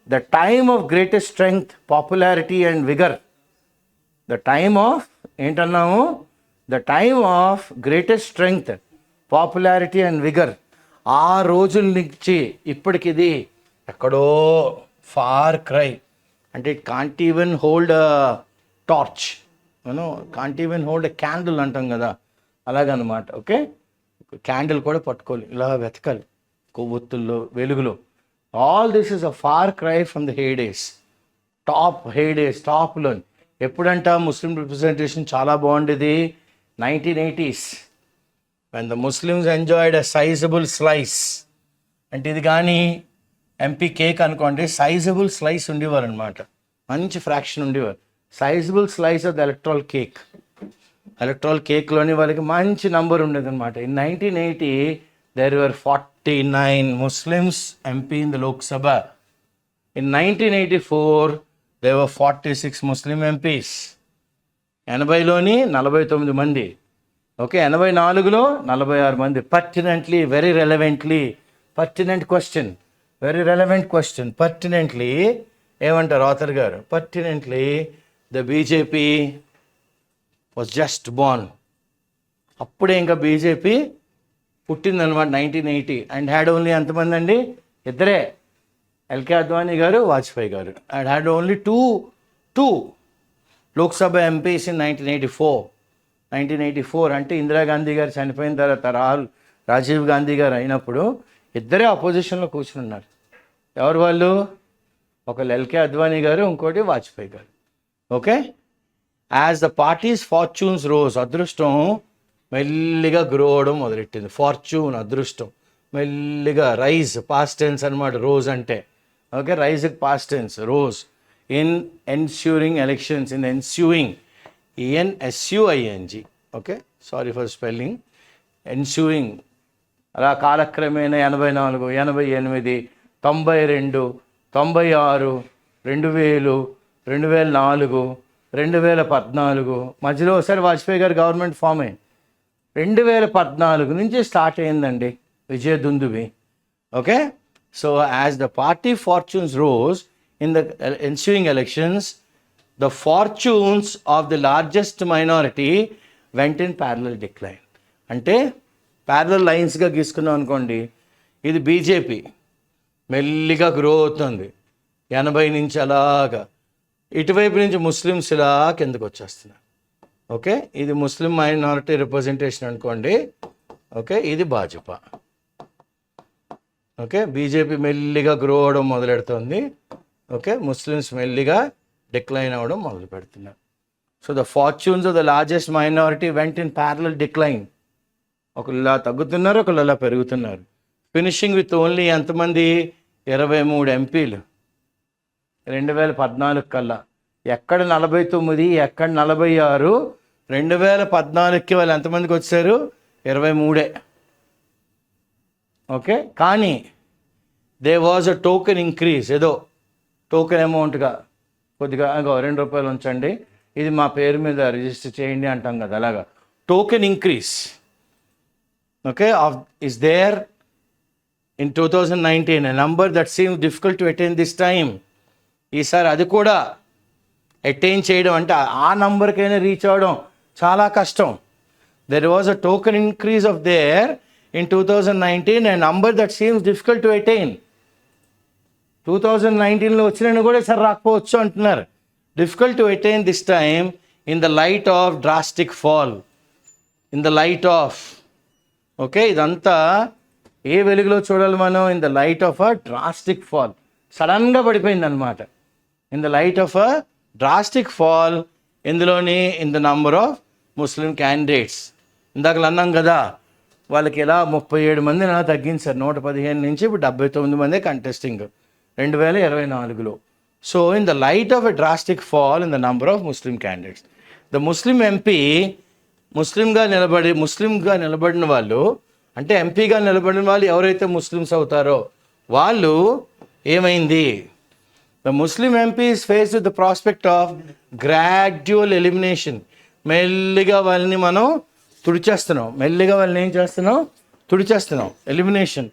The time of greatest strength, popularity and vigour. The time of ఏంటన్నాము? The time of greatest strength, popularity and vigour. ఆ రోజుల నుంచి ఇప్పటికిది ఎక్కడో ఫార్ క్రై. అంటే it can't even hold a torch, can't even hold a candle అంటాం కదా, అలాగనమాట. Okay, candle కూడా పట్టుకోవాలి, ఇలా వెతకాలి కొవ్వొత్తుల్లో వెలుగులో. All this is a far cry from the heydays. టాప్లో ఎప్పుడంట ముస్లిం రిప్రజెంటేషన్ చాలా బాగుండేది? 1980s, when the Muslims enjoyed a sizable slice. అంటే ఇది కానీ ఎంపీ కేక్ అనుకోండి, సైజబుల్ స్లైస్ ఉండేవారు అనమాట, మంచి ఫ్రాక్షన్ ఉండేవారు. Sizeable slice of the electoral కేక్లోని వాళ్ళకి మంచి నంబర్ ఉండేది అనమాట. In 1980 there were 49 Muslims MP in the Lok Sabha. In 1984 there were 46 Muslim MPs. 80లోని 49 మంది, ఓకే. 84లో 46 మంది. Pertinently, very relevantly, pertinent question, very relevant question. Pertinently ఏమంటారు ఆథర్ గారు? Pertinently the BJP was just born. అప్పుడే ఇంకా బీజేపీ పుట్టిందనమాట 1980. అండ్ హ్యాడ్ ఓన్లీ ఎంతమంది అండి? ఇద్దరే, ఎల్కే అద్వానీ గారు, వాజ్పేయి గారు. And had only two Lok Sabha MPs in 1984. అంటే ఇందిరాగాంధీ గారు చనిపోయిన తర్వాత రాజీవ్ గాంధీ గారు అయినప్పుడు ఇద్దరే అపోజిషన్లో కూర్చున్నారు. ఎవరు వాళ్ళు? ఒకళ్ళు ఎల్కే అద్వానీ గారు, ఇంకోటి వాజ్పేయి గారు, okay. As the party's fortunes rose, అదృష్టం మెల్లిగా గ్రో అవడం మొదలెట్టింది. ఫార్చ్యూన్, అదృష్టం, మెల్లిగా రైజ్, పాస్ట్ టెన్స్ అనమాట రోజ్ అంటే, ఓకే. రైజ్కి past tense rose. In ensuring elections, in ensuing, ENSUING, okay, sorry for spelling. Ensuing, అలా కాలక్రమేణా 84, 88, 92, 96, 2000, 2004, 2014, మధ్యలో ఒకసారి వాజ్పేయి గారు గవర్నమెంట్ ఫామ్ అయింది. 2014 నుంచి స్టార్ట్ అయిందండి విజయదుందుబి, okay. So as the party fortunes rose in the ensuing elections, the fortunes of the largest minority went in parallel decline. అంటే ప్యారలల్ లైన్స్గా గీసుకున్నాం అనుకోండి, ఇది బీజేపీ మెల్లిగా గ్రో అవుతుంది 80 నుంచి అలాగా. ఇటువైపు నుంచి ముస్లిమ్స్ ఇలా కిందకు వచ్చేస్తున్నారు, ఓకే. ఇది ముస్లిం మైనారిటీ రిప్రజెంటేషన్ అనుకోండి, ఓకే. ఇది భాజపా, ఓకే. బీజేపీ మెల్లిగా గ్రో అవడం మొదలెడుతుంది, ఓకే. ముస్లిమ్స్ మెల్లిగా డిక్లైన్ అవ్వడం మొదలు పెడుతున్నారు. So the fortunes of the largest minority went in parallel decline. ఒకళ్ళు ఇలా తగ్గుతున్నారు, ఒకళ్ళు ఇలా పెరుగుతున్నారు. ఫినిషింగ్ విత్ ఓన్లీ ఎంతమంది? 23 ఎంపీలు 2014 కల్లా. ఎక్కడ 49, ఎక్కడ 46. 2014కి వాళ్ళు ఎంతమందికి వచ్చారు? 23, ఓకే. కానీ they was a token increase, ఏదో టోకెన్ అమౌంట్గా కొద్దిగా ₹2 ఉంచండి, ఇది మా పేరు మీద రిజిస్టర్ చేయండి అంటాం కదా, అలాగా token increase, okay, of is there in 2019, a number that seems difficult to attain this time. ఈసారి అది కూడా అటైన్ చేయడం అంటే ఆ నంబర్కైనా రీచ్ అవ్వడం చాలా కష్టం. There was a token increase of there in 2019, a number that seems difficult to attain. 2019లో వచ్చినా కూడా సరే రాకపోవచ్చు అంటున్నారు. Difficult to attain this time in the light of drastic fall, in the light of, okay. ఇదంతా ఏ వెలుగులో చూడాలి మనం? In the light of a drastic fall, సడన్గా పడిపోయింది అనమాట. In the light of a drastic fall, ఇందులోని in the number of Muslim candidates. ఇందాక అన్నాం కదా, వాళ్ళకి ఇలా 37 మందిని అలా తగ్గించారు, 115 నుంచి ఇప్పుడు 79 మందే కంటెస్టింగ్ 2024లో. So in the light of a drastic fall in the number of Muslim candidates, the Muslim MP, ముస్లింగా నిలబడిన వాళ్ళు, అంటే ఎంపీగా నిలబడిన వాళ్ళు ఎవరైతే ముస్లిమ్స్ అవుతారో వాళ్ళు ఏమైంది? The Muslim MP is face with the prospect of gradual elimination. మెల్లిగా వాళ్ళని మనం తుడిచేస్తున్నాం, మెల్లిగా వాళ్ళని ఏం చేస్తున్నాం? తుడిచేస్తున్నాం, elimination.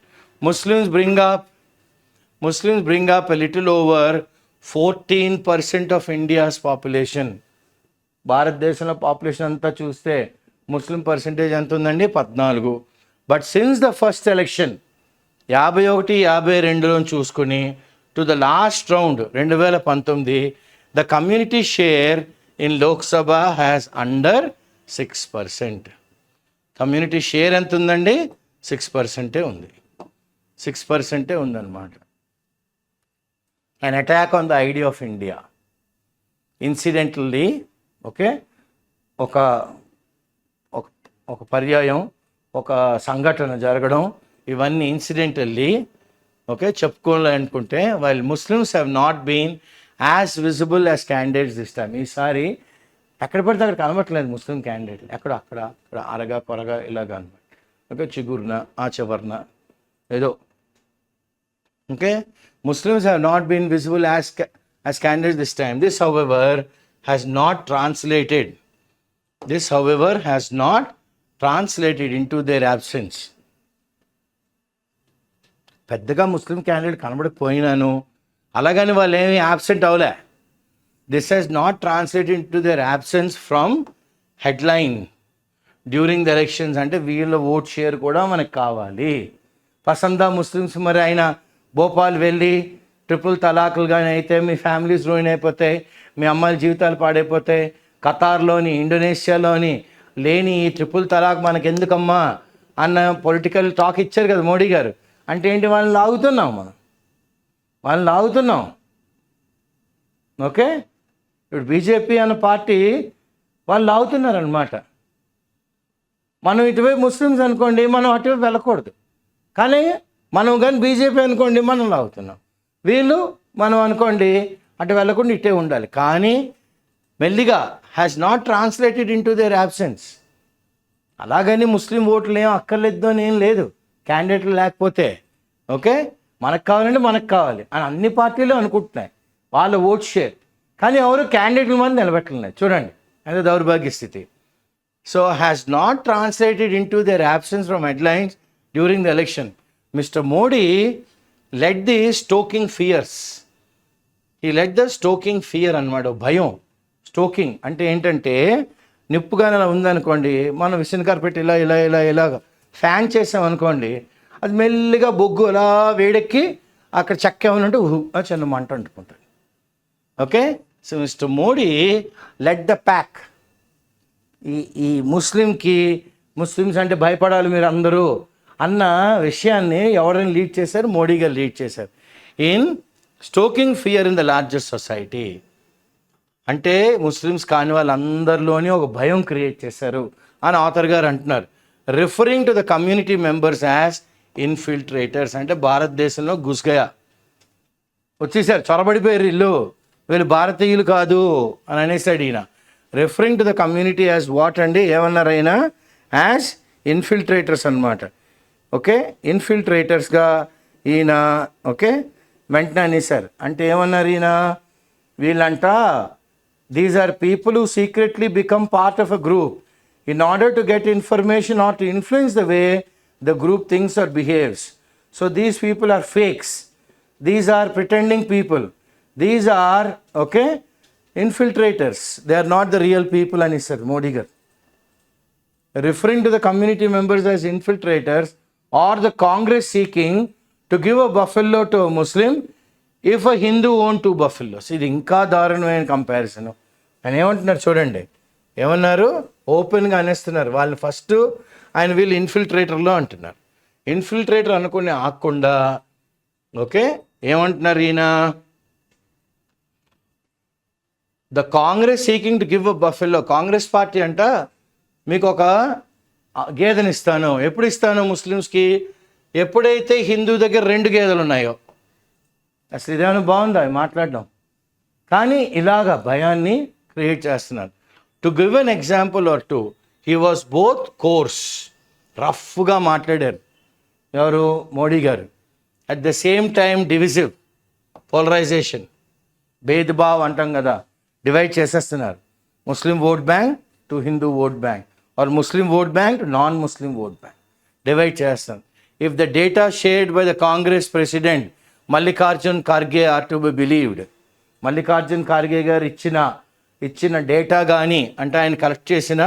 Muslims bring up a little over 14% of India's population. భారతదేశంలో పాపులేషన్ అంతా చూస్తే ముస్లిం పర్సెంటేజ్ ఎంత ఉందండి? 14. But since the first election 51, 52లో చూసుకుని to the last round 2019, the community share in Lok Sabha has under 6%. Community share ఎంత ఉందండి? 6% ఉంది. 6% ఉందన్నమాట. An attack on the idea of India. Incidentally, okay, ఒక పర్యాయం, ఒక సంఘటన జరగడం, ఇవన్నీ ఇన్సిడెంటల్లీ ఓకే చెప్పుకోవాలనుకుంటే, while Muslims have not been as visible as candidates this time. ఈసారి ఎక్కడ పడితే అక్కడ కనబట్టలేదు ముస్లిం క్యాండిడేట్లు. అక్కడ అరగా కొరగా ఇలాగా అనమాట. ఓకే, చిగురున ఆచవర్ణ ఏదో. Okay, Muslims have not been visible as candidates this time. This, however, has not translated into their absence. పెద్దగా ముస్లిం క్యాండిడేట్ కనబడిపోయినాను, అలాగని వాళ్ళు ఏమీ absent అవలే. This has not translated into their absence from headline during the elections. అంటే వీళ్ళ vote share కూడా మనకు కావాలి. పసందా Muslims మరి ఆయన భోపాల్ వెళ్ళి ట్రిపుల్ తలాకులు కానీ అయితే మీ ఫ్యామిలీస్ రూయిన్ అయిపోతాయి, మీ అమ్మాయిల జీవితాలు పాడైపోతాయి, ఖతార్లోని ఇండోనేషియాలోని లేని ఈ ట్రిపుల్ తలాక్ మనకెందుకమ్మా అన్న పొలిటికల్ టాక్ ఇచ్చారు కదా మోడీ గారు. అంటే ఏంటి? వాళ్ళని లాగుతున్నాం. ఓకే, ఇప్పుడు బీజేపీ అన్న పార్టీ వాళ్ళు లాగుతున్నారనమాట. మనం ఇటువైపు ముస్లిమ్స్ అనుకోండి, మనం అటువైపు వెళ్ళకూడదు. కానీ మనం కానీ బీజేపీ అనుకోండి, మనం లాగుతున్నాం. వీళ్ళు మనం అనుకోండి అటు వెళ్ళకుండా ఇట్టే ఉండాలి. కానీ మెల్లిగా has not translated in to their absence. అలాగని ముస్లిం ఓట్లు ఏం అక్కర్లేదు అని ఏం లేదు క్యాండిడేట్లు లేకపోతే. ఓకే, మనకు కావాలంటే మనకు కావాలి అని అన్ని పార్టీలు అనుకుంటున్నాయి, వాళ్ళ ఓట్ షేర్. కానీ ఎవరు క్యాండిడేట్ల మంది నిలబెట్టలేదు. చూడండి అదే దౌర్భాగ్య స్థితి. So has not translated in to their absence from headlines during the election. Mr. Modi led the stoking fears. He led the stoking fear అన్నమాట. భయం. స్టోకింగ్ అంటే ఏంటంటే నిప్పుగానే అలా ఉందనుకోండి, మనం విసినకార పెట్టి ఇలాగ ఫ్యాన్ చేసామనుకోండి, అది మెల్లిగా బొగ్గు అలా వేడెక్కి అక్కడ చెక్క ఏమైనా ఉంటే చిన్న మంట అంటుకుంటుంది. Okay, so mister Modi led the pack. ఈ ముస్లిమ్స్ అంటే భయపడాలి మీరు అందరూ అన్న విషయాన్ని ఎవరైనా లీడ్ చేశారు? మోడీ గారు లీడ్ చేశారు. In stoking fear in the largest society. అంటే ముస్లిమ్స్ కాని వాళ్ళందరిలోని ఒక భయం క్రియేట్ చేశారు అని ఆథర్ గారు అంటున్నారు. Referring to the community members as infiltrators. అంటే భారతదేశంలో గుస్గయా వచ్చేసారు, చొరబడిపోయారు, వీళ్ళు భారతీయులు కాదు అని అనేసాడు ఈయన. Referring to the community as what అండి? ఏమన్నారు ఆయన? యాజ్ ఇన్ఫిల్ట్రేటర్స్ అన్నమాట. ఓకే, ఇన్ఫిల్ట్రేటర్స్గా ఈయన ఓకే వెంటనే అనేసారు. అంటే ఏమన్నారు ఈయన? వీళ్ళంట these are people who secretly become part of a group in order to get information or to influence the way the group thinks or behaves. So these people are fakes, these are pretending people, these are okay infiltrators, they are not the real people అనేసారు Modi గారు. Referring to the community members as infiltrators or the Congress seeking to give a buffalo to a Muslim if a Hindu owned 2 buffaloes. ఇది ఇంకా దారుణమైన comparison. ఆయన ఏమంటున్నారు చూడండి, ఏమన్నారు? ఓపెన్గా అనేస్తున్నారు వాళ్ళని. ఫస్ట్ ఆయన వీళ్ళు ఇన్ఫిల్ట్రేటర్లో అంటున్నారు. ఇన్ఫిల్ట్రేటర్ అనుకుని ఆకుండా ఓకే ఏమంటున్నారు ఈయన? The Congress seeking to give a buffalo. Congress party అంట మీకు ఒక గేదెని ఇస్తాను. ఎప్పుడు ఇస్తాను ముస్లిమ్స్కి? ఎప్పుడైతే హిందూ దగ్గర 2 గేదెలు ఉన్నాయో. అసలు ఇదేమైనా బాగుందా మాట్లాడడం? కానీ ఇలాగా భయాన్ని క్రియేట్ చేస్తున్నారు. To give an example are 2, he was both coarse, రఫ్గా మాట్లాడారు ఎవరు? మోడీ గారు. At the same time divisive, polarization, భేదభావ్ అంటాం కదా, డివైడ్ చేసేస్తున్నారు. Muslim vote bank to Hindu vote bank or Muslim vote bank to non-Muslim vote bank. Divide చేస్తాం. If the data shared by the Congress President Mallikarjun Kharge are to be believed, Mallikarjun Kharge గారు ఇచ్చిన data కానీ అంటే ఆయన collect చేసిన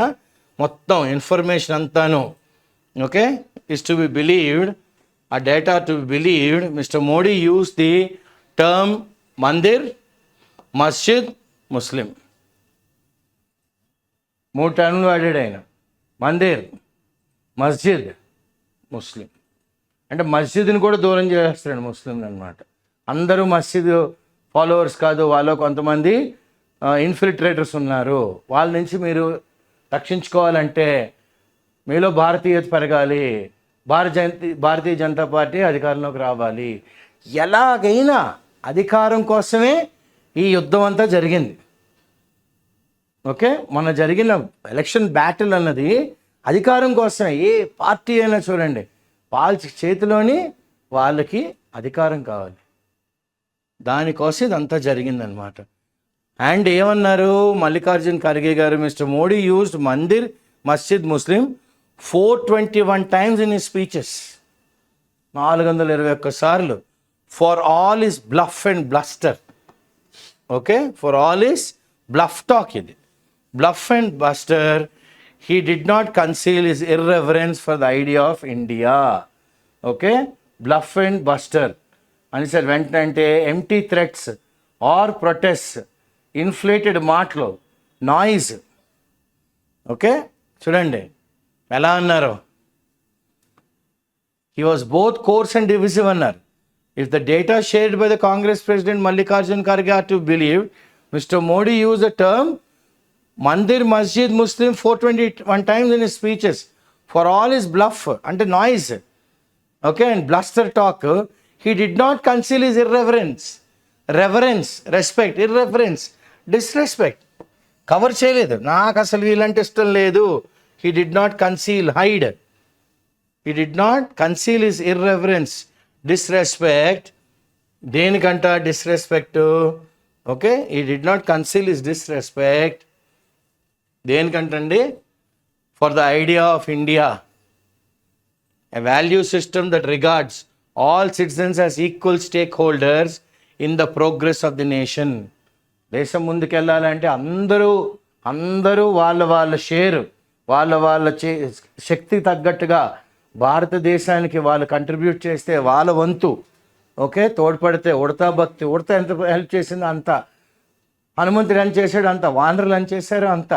మొత్తం information అంతాను okay is to be believed, ఆ data to be believed, mister Modi uses the term mandir, masjid, Muslim. 3 టర్మ్లు వాడాడు ఆయన. మందిర్ మస్జిద్ ముస్లిం. అంటే మస్జిద్ని కూడా దూరం చేస్తాడు ముస్లింలు అనమాట. అందరూ మస్జిద్ ఫాలోవర్స్ కాదు, వాళ్ళు కొంతమంది ఇన్ఫిల్ట్రేటర్స్ ఉన్నారు. వాళ్ళ నుంచి మీరు రక్షించుకోవాలంటే మీలో భారతీయత పెరగాలి, భారతీయ జనతా పార్టీ అధికారంలోకి రావాలి. ఎలాగైనా అధికారం కోసమే ఈ యుద్ధం అంతా జరిగింది. ఓకే, మన జరిగిన ఎలక్షన్ బ్యాటిల్ అన్నది అధికారం కోసమే. ఏ పార్టీ అయినా చూడండి, వాళ్ళ చేతిలోని వాళ్ళకి అధికారం కావాలి, దానికోసం ఇదంతా జరిగిందనమాట. అండ్ ఏమన్నారు మల్లికార్జున్ ఖర్గే గారు, mister Modi used masjid Muslim 421 times in his speeches, 421 సార్లు. For all his bluff and bluster. Okay, for all his bluff talk, ఇది bluff and buster. He did not conceal his irreverence for the idea of India. Okay, bluff and buster. అని sir వెంటనే empty threats or protest, inflated మాటలు, noise. Okay, చూడండి ఎలా అన్నారు. He was both coarse and divisive అన్నారు. If the data shared by the Congress president Mallikarjun Kharge are to believe, mister Modi use the term Masjid Muslim 421 times in his speeches. For all his bluff and noise, okay, and bluster talk, he did not conceal his irreverence. Reverence, respect, irreverence, disrespect. Cover చేయలేదు, నాకు అసలు వీళ్ళంటే ఇష్టం లేదు. He did not conceal, hide. He did not conceal his irreverence, disrespect. దేనికంట disrespect? Okay, he did not conceal his disrespect. దేనికంటండి? For the idea of India, a value system that regards all citizens as equal stake holders in the progress of the nation. దేశం ముందుకెళ్ళాలంటే అందరూ వాళ్ళ share, వాళ్ళ శక్తి తగ్గట్టుగా భారతదేశానికి వాళ్ళు contribute చేస్తే వాళ్ళ వంతు, ఓకే, తోడ్పడితే ఉడతా భక్తి, ఉడతా ఎంత హెల్ప్ చేసిందో అంత, హనుమంతుడు అని చేశాడు అంత, వానరులు అని చేశారు అంత.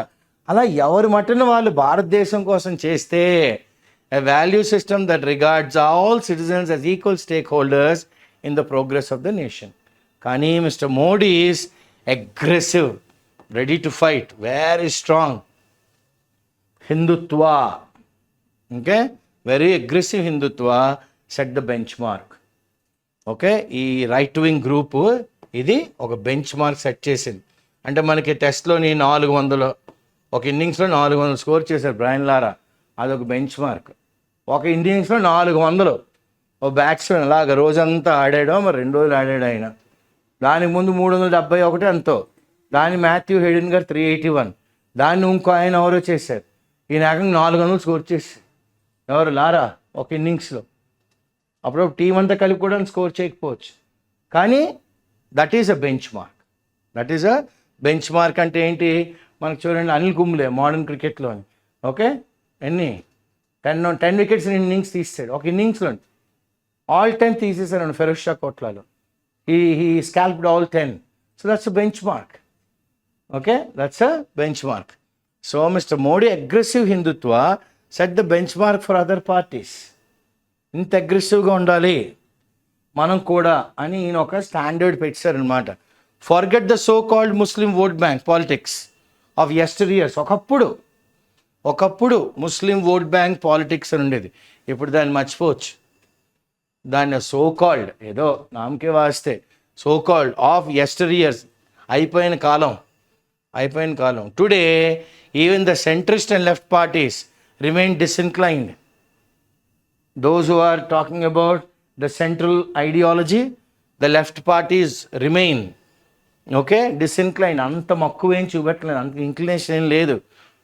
అలా ఎవరి మట్టున వాళ్ళు భారతదేశం కోసం చేస్తే, a value system that regards all citizens as equal stake holders in the progress of the nation. కానీ mister Modi is aggressive, ready to fight, very strong Hindutva. Okay, very aggressive Hindutva set the bench mark. Okay, ఈ right wing group ఇది ఒక bench mark set చేసింది. అంటే మనకి టెస్ట్లోని 400, ఒక ఇన్నింగ్స్లో 400 score చేశారు బ్రయన్ లారా, అదొక బెంచ్ మార్క్. ఒక ఇన్నింగ్స్లో 400, ఓ బ్యాట్స్మెన్ అలాగ రోజంతా ఆడాడో మరి 2 రోజులు ఆడాడు ఆయన. దానికి ముందు 371 ఎంతో, దాన్ని మాథ్యూ హెడిన్ గారు 381, దాన్ని ఇంకో ఆయన ఎవరో చేశారు. ఈయన ఏకంగా 400 స్కోర్ చేశారు. ఎవరు? లారా, ఒక ఇన్నింగ్స్లో. అప్పుడు టీం అంతా కలిపి కూడా స్కోర్ చేయకపోవచ్చు, కానీ that is a bench mark. That is a bench mark. అంటే ఏంటి? మనకు చూడండి అనిల్ కుంబ్లే మోడర్న్ క్రికెట్లో, ఓకే, ఎన్ని 10 వికెట్స్ ఇన్నింగ్స్ తీసాడు ఒక ఇన్నింగ్స్లో. ఆల్ 10 తీసేసాడు ఫిరోజ్ షా కోట్లాలో. He scalped all 10. So that's a bench mark. Okay, that's a bench mark. So mister Modi aggressive Hindutva set the bench mark for other parties. ఇంత అగ్రెసివ్గా ఉండాలి మనం కూడా అని ఈయన ఒక స్టాండర్డ్ పెట్టారనమాట. Forget the so called Muslim vote bank politics of yester years. ఒకప్పుడు ముస్లిం ఓట్ బ్యాంక్ పాలిటిక్స్ అని ఉండేది, ఇప్పుడు దాన్ని మర్చిపోవచ్చు. దాన్ని సో కాల్డ్, ఏదో నామకే వాస్తే, so called of yester years, అయిపోయిన కాలం. Today even the centrist and left parties remain disinclined. Those who are talking about the central ideology, the left parties remain, okay, disinclined. అంత మక్కువ ఏం చూపెట్టలేదు, అంత ఇంక్లినేషన్ ఏం లేదు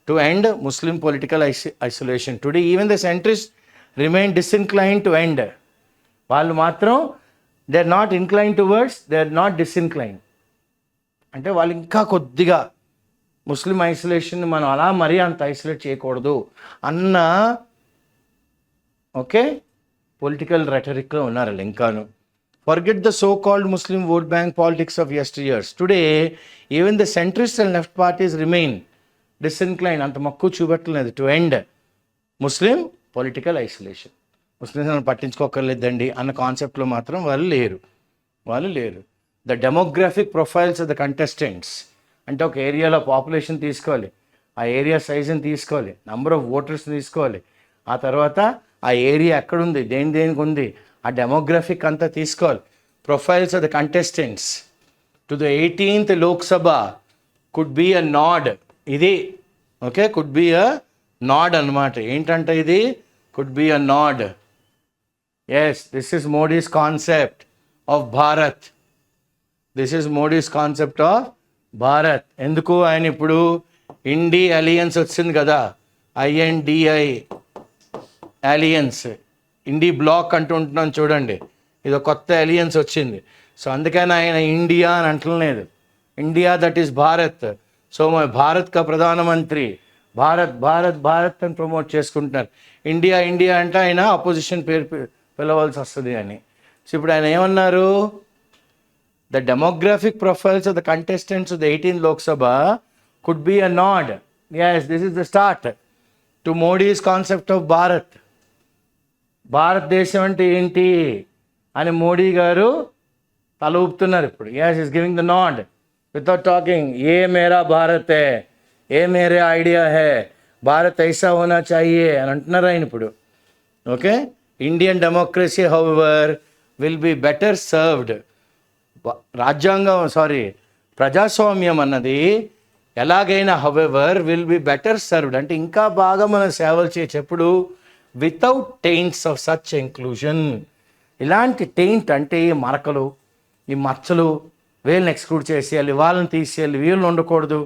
to end Muslim political isolation. Today even the centrists remain disinclined to end. వాళ్ళు మాత్రం they are not inclined towards, they are not disinclined. అంటే వాళ్ళు ఇంకా కొద్దిగా ముస్లిం ఐసోలేషన్ మనం అలా మరీ అంత ఐసోలేట్ చేయకూడదు అన్న, ఓకే, పొలిటికల్ రెటరిక్లో ఉన్నారు ఇంకాను. Forget the so called Muslim vote bank politics of yester years. Today even the centrist and left parties remain disincline. అంత మక్కువ చూపెట్టలేదు to end Muslim political isolation. Muslims మనం పట్టించుకోకర్లేదండి అన్న కాన్సెప్ట్లో మాత్రం వాళ్ళు లేరు. The demographic profiles of the contestants అంటే ఒక ఏరియాలో పాపులేషన్ తీసుకోవాలి, ఆ ఏరియా సైజుని తీసుకోవాలి, నెంబర్ ఆఫ్ ఓటర్స్ని తీసుకోవాలి, ఆ తర్వాత ఆ ఏరియా ఎక్కడుంది, దేనికి ఉంది, ఆ డెమోగ్రఫిక్ అంతా తీసుకోవాలి. Profiles of the contestants to the 18th Lok Sabha could be a nod. ఇది okay, could be a nod అనమాట. ఏంటంటే ఇది could be a nod. Yes, this is Modi's concept of Bharat. This is Modi's concept of Bharat. ఎందుకు ఆయన ఇప్పుడు ఇండి అలియన్స్ వచ్చింది కదా, INDI alliance, INDI bloc అంటుంటున్నాను చూడండి, ఇది కొత్త అలియన్స్ వచ్చింది. సో అందుకని ఆయన ఇండియా అని అంటలేదు, India that is Bharat. So మన భారత్ కా ప్రధానమంత్రి, భారత్ అని ప్రమోట్ చేసుకుంటున్నారు. ఇండియా అంటే ఆయన అపోజిషన్ పేరు పిలవాల్సి వస్తుంది అని. సో ఇప్పుడు ఆయన ఏమన్నారు, the demographic profiles of the contestants of the 18th Lok Sabha could be a nod. Yes, this is the start to Modi's concept of Bharat. భారతదేశం అంటే ఏంటి అని మోడీ గారు తల ఊపుతున్నారు ఇప్పుడు. yes, is giving the nod without talking. ये मेरा भारत है, ये मेरे ఐడియా है, భారత్ ఐసా హోనా చాహియే అని అంటున్నారు ఆయన ఇప్పుడు. Okay, Indian democracy however will be better served. ప్రజాస్వామ్యం అన్నది ఎలాగైనా however will be better served అంటే ఇంకా బాగా మనం సేవలు చేయొచ్చు without taints of such inclusion. ఇలాంటి టెయింట్ అంటే ఈ మరకలు, ఈ మచ్చలు, వీళ్ళని ఎక్స్క్లూడ్ చేసేయాలి, వాళ్ళని తీసేయాలి, వీళ్ళని ఉండకూడదు,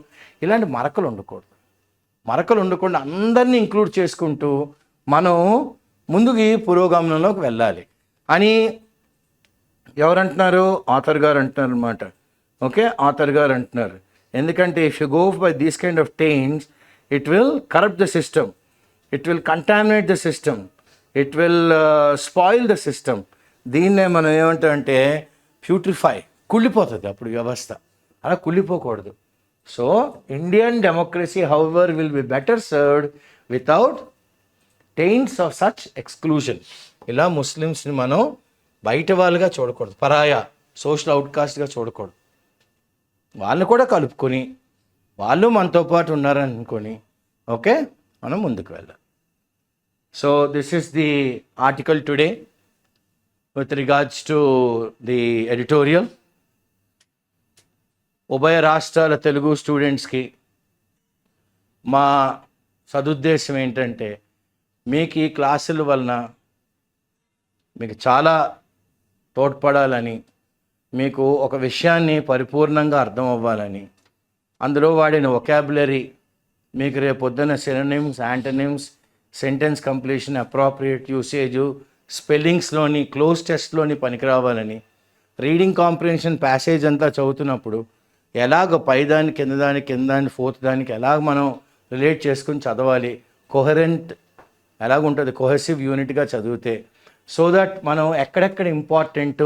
ఇలాంటి మరకలు ఉండకుండా అందరినీ ఇంక్లూడ్ చేసుకుంటూ మనం ముందుకి పురోగమనంలోకి వెళ్ళాలి అని ఎవరంటున్నారు, ఆథర్ గారు అంటున్నారు అనమాట. ఓకే, ఆథర్ గారు అంటున్నారు. ఎందుకంటే if you go by these kind of taints it will corrupt the system, it will contaminate the system, it will spoil the system. దీన్నే మనం ఏమంటామంటే ప్యూట్రిఫై, కుళ్ళిపోతుంది అప్పుడు వ్యవస్థ. అలా కుళ్ళిపోకూడదు. So Indian democracy however will be better served without taints of such exclusion. ఇలా ముస్లిమ్స్ని మనం బయట వాళ్ళుగా చూడకూడదు, పరాయా సోషల్ అవుట్కాస్ట్గా చూడకూడదు. వాళ్ళని కూడా కలుపుకొని వాళ్ళు మనతో పాటు ఉన్నారని అనుకొని ఓకే మనం ముందుకు వెళ్ళాలి. So this is the article today with regards to the editorial. ఉభయ రాష్ట్రాల తెలుగు స్టూడెంట్స్కి మా సదుద్దేశం ఏంటంటే మీకు ఈ క్లాసుల వలన మీకు చాలా తోడ్పడాలని, మీకు ఒక విషయాన్ని పరిపూర్ణంగా అర్థం అవ్వాలని, అందులో వాడిన వొకాబులరీ మీకు రేపు పొద్దున్న synonyms, antonyms, sentence completion, appropriate usage, స్పెల్లింగ్స్లోని, క్లోజ్ టెస్ట్లోని పనికిరావాలని, రీడింగ్ కాంప్రిహెన్షన్ ప్యాసేజ్ అంతా చదువుతున్నప్పుడు ఎలాగ పైదాన్ని కిందదాన్ని ఫోర్త్ దానికి ఎలాగ మనం రిలేట్ చేసుకుని చదవాలి, కొహరెంట్ ఎలాగుంటుంది, కొహెసివ్ యూనిట్గా చదివితే, సో దట్ మనం ఎక్కడెక్కడ ఇంపార్టెంట్,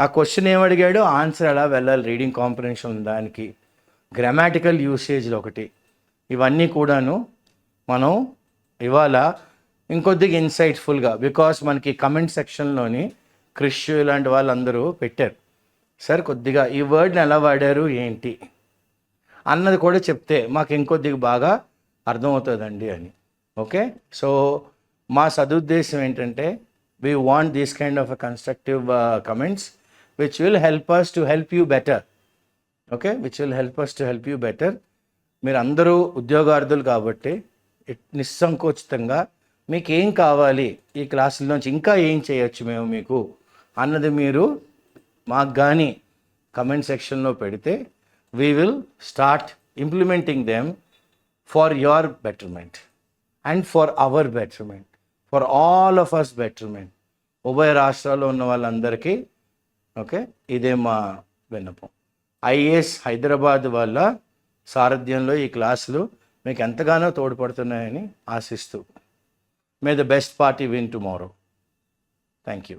ఆ క్వశ్చన్ ఏమడిగాడో ఆన్సర్ ఎలా వెళ్ళాలి, రీడింగ్ కాంప్రిహెన్షన్ దానికి, గ్రామాటికల్ యూసేజ్లు ఒకటి, ఇవన్నీ కూడాను మనం ఇవాళ ఇంకొద్దిగా ఇన్సైట్ఫుల్గా, బికాస్ మనకి కమెంట్ సెక్షన్లోని క్రిష్ ఇలాంటి వాళ్ళందరూ పెట్టారు, సార్ కొద్దిగా ఈ వర్డ్ని ఎలా వాడారు ఏంటి అన్నది కూడా చెప్తే మాకు ఇంకొద్దిగా బాగా అర్థమవుతుందండి అని. ఓకే, సో మా సదుద్దేశం ఏంటంటే we want these kind of a constructive comments which will help us to help you better. Okay, which will help us to help you better. మీరు అందరూ ఉద్యోగార్థులు కాబట్టి నిస్సంకోచితంగా మీకు ఏం కావాలి, ఈ క్లాసుల్లోంచి ఇంకా ఏం చేయొచ్చు మేము మీకు అన్నది మీరు మాకు కానీ కమెంట్ సెక్షన్లో పెడితే we will start implementing them for your betterment and for our betterment, for all of us betterment. ఉభయ రాష్ట్రాల్లో ఉన్న వాళ్ళందరికీ ఓకే ఇదే మా విన్నపం. ఐఏఎస్ హైదరాబాద్ వాళ్ళ సారథ్యంలో ఈ క్లాసులు మీకు ఎంతగానో తోడ్పడుతున్నాయని ఆశిస్తూ may the best party win tomorrow. Thank you.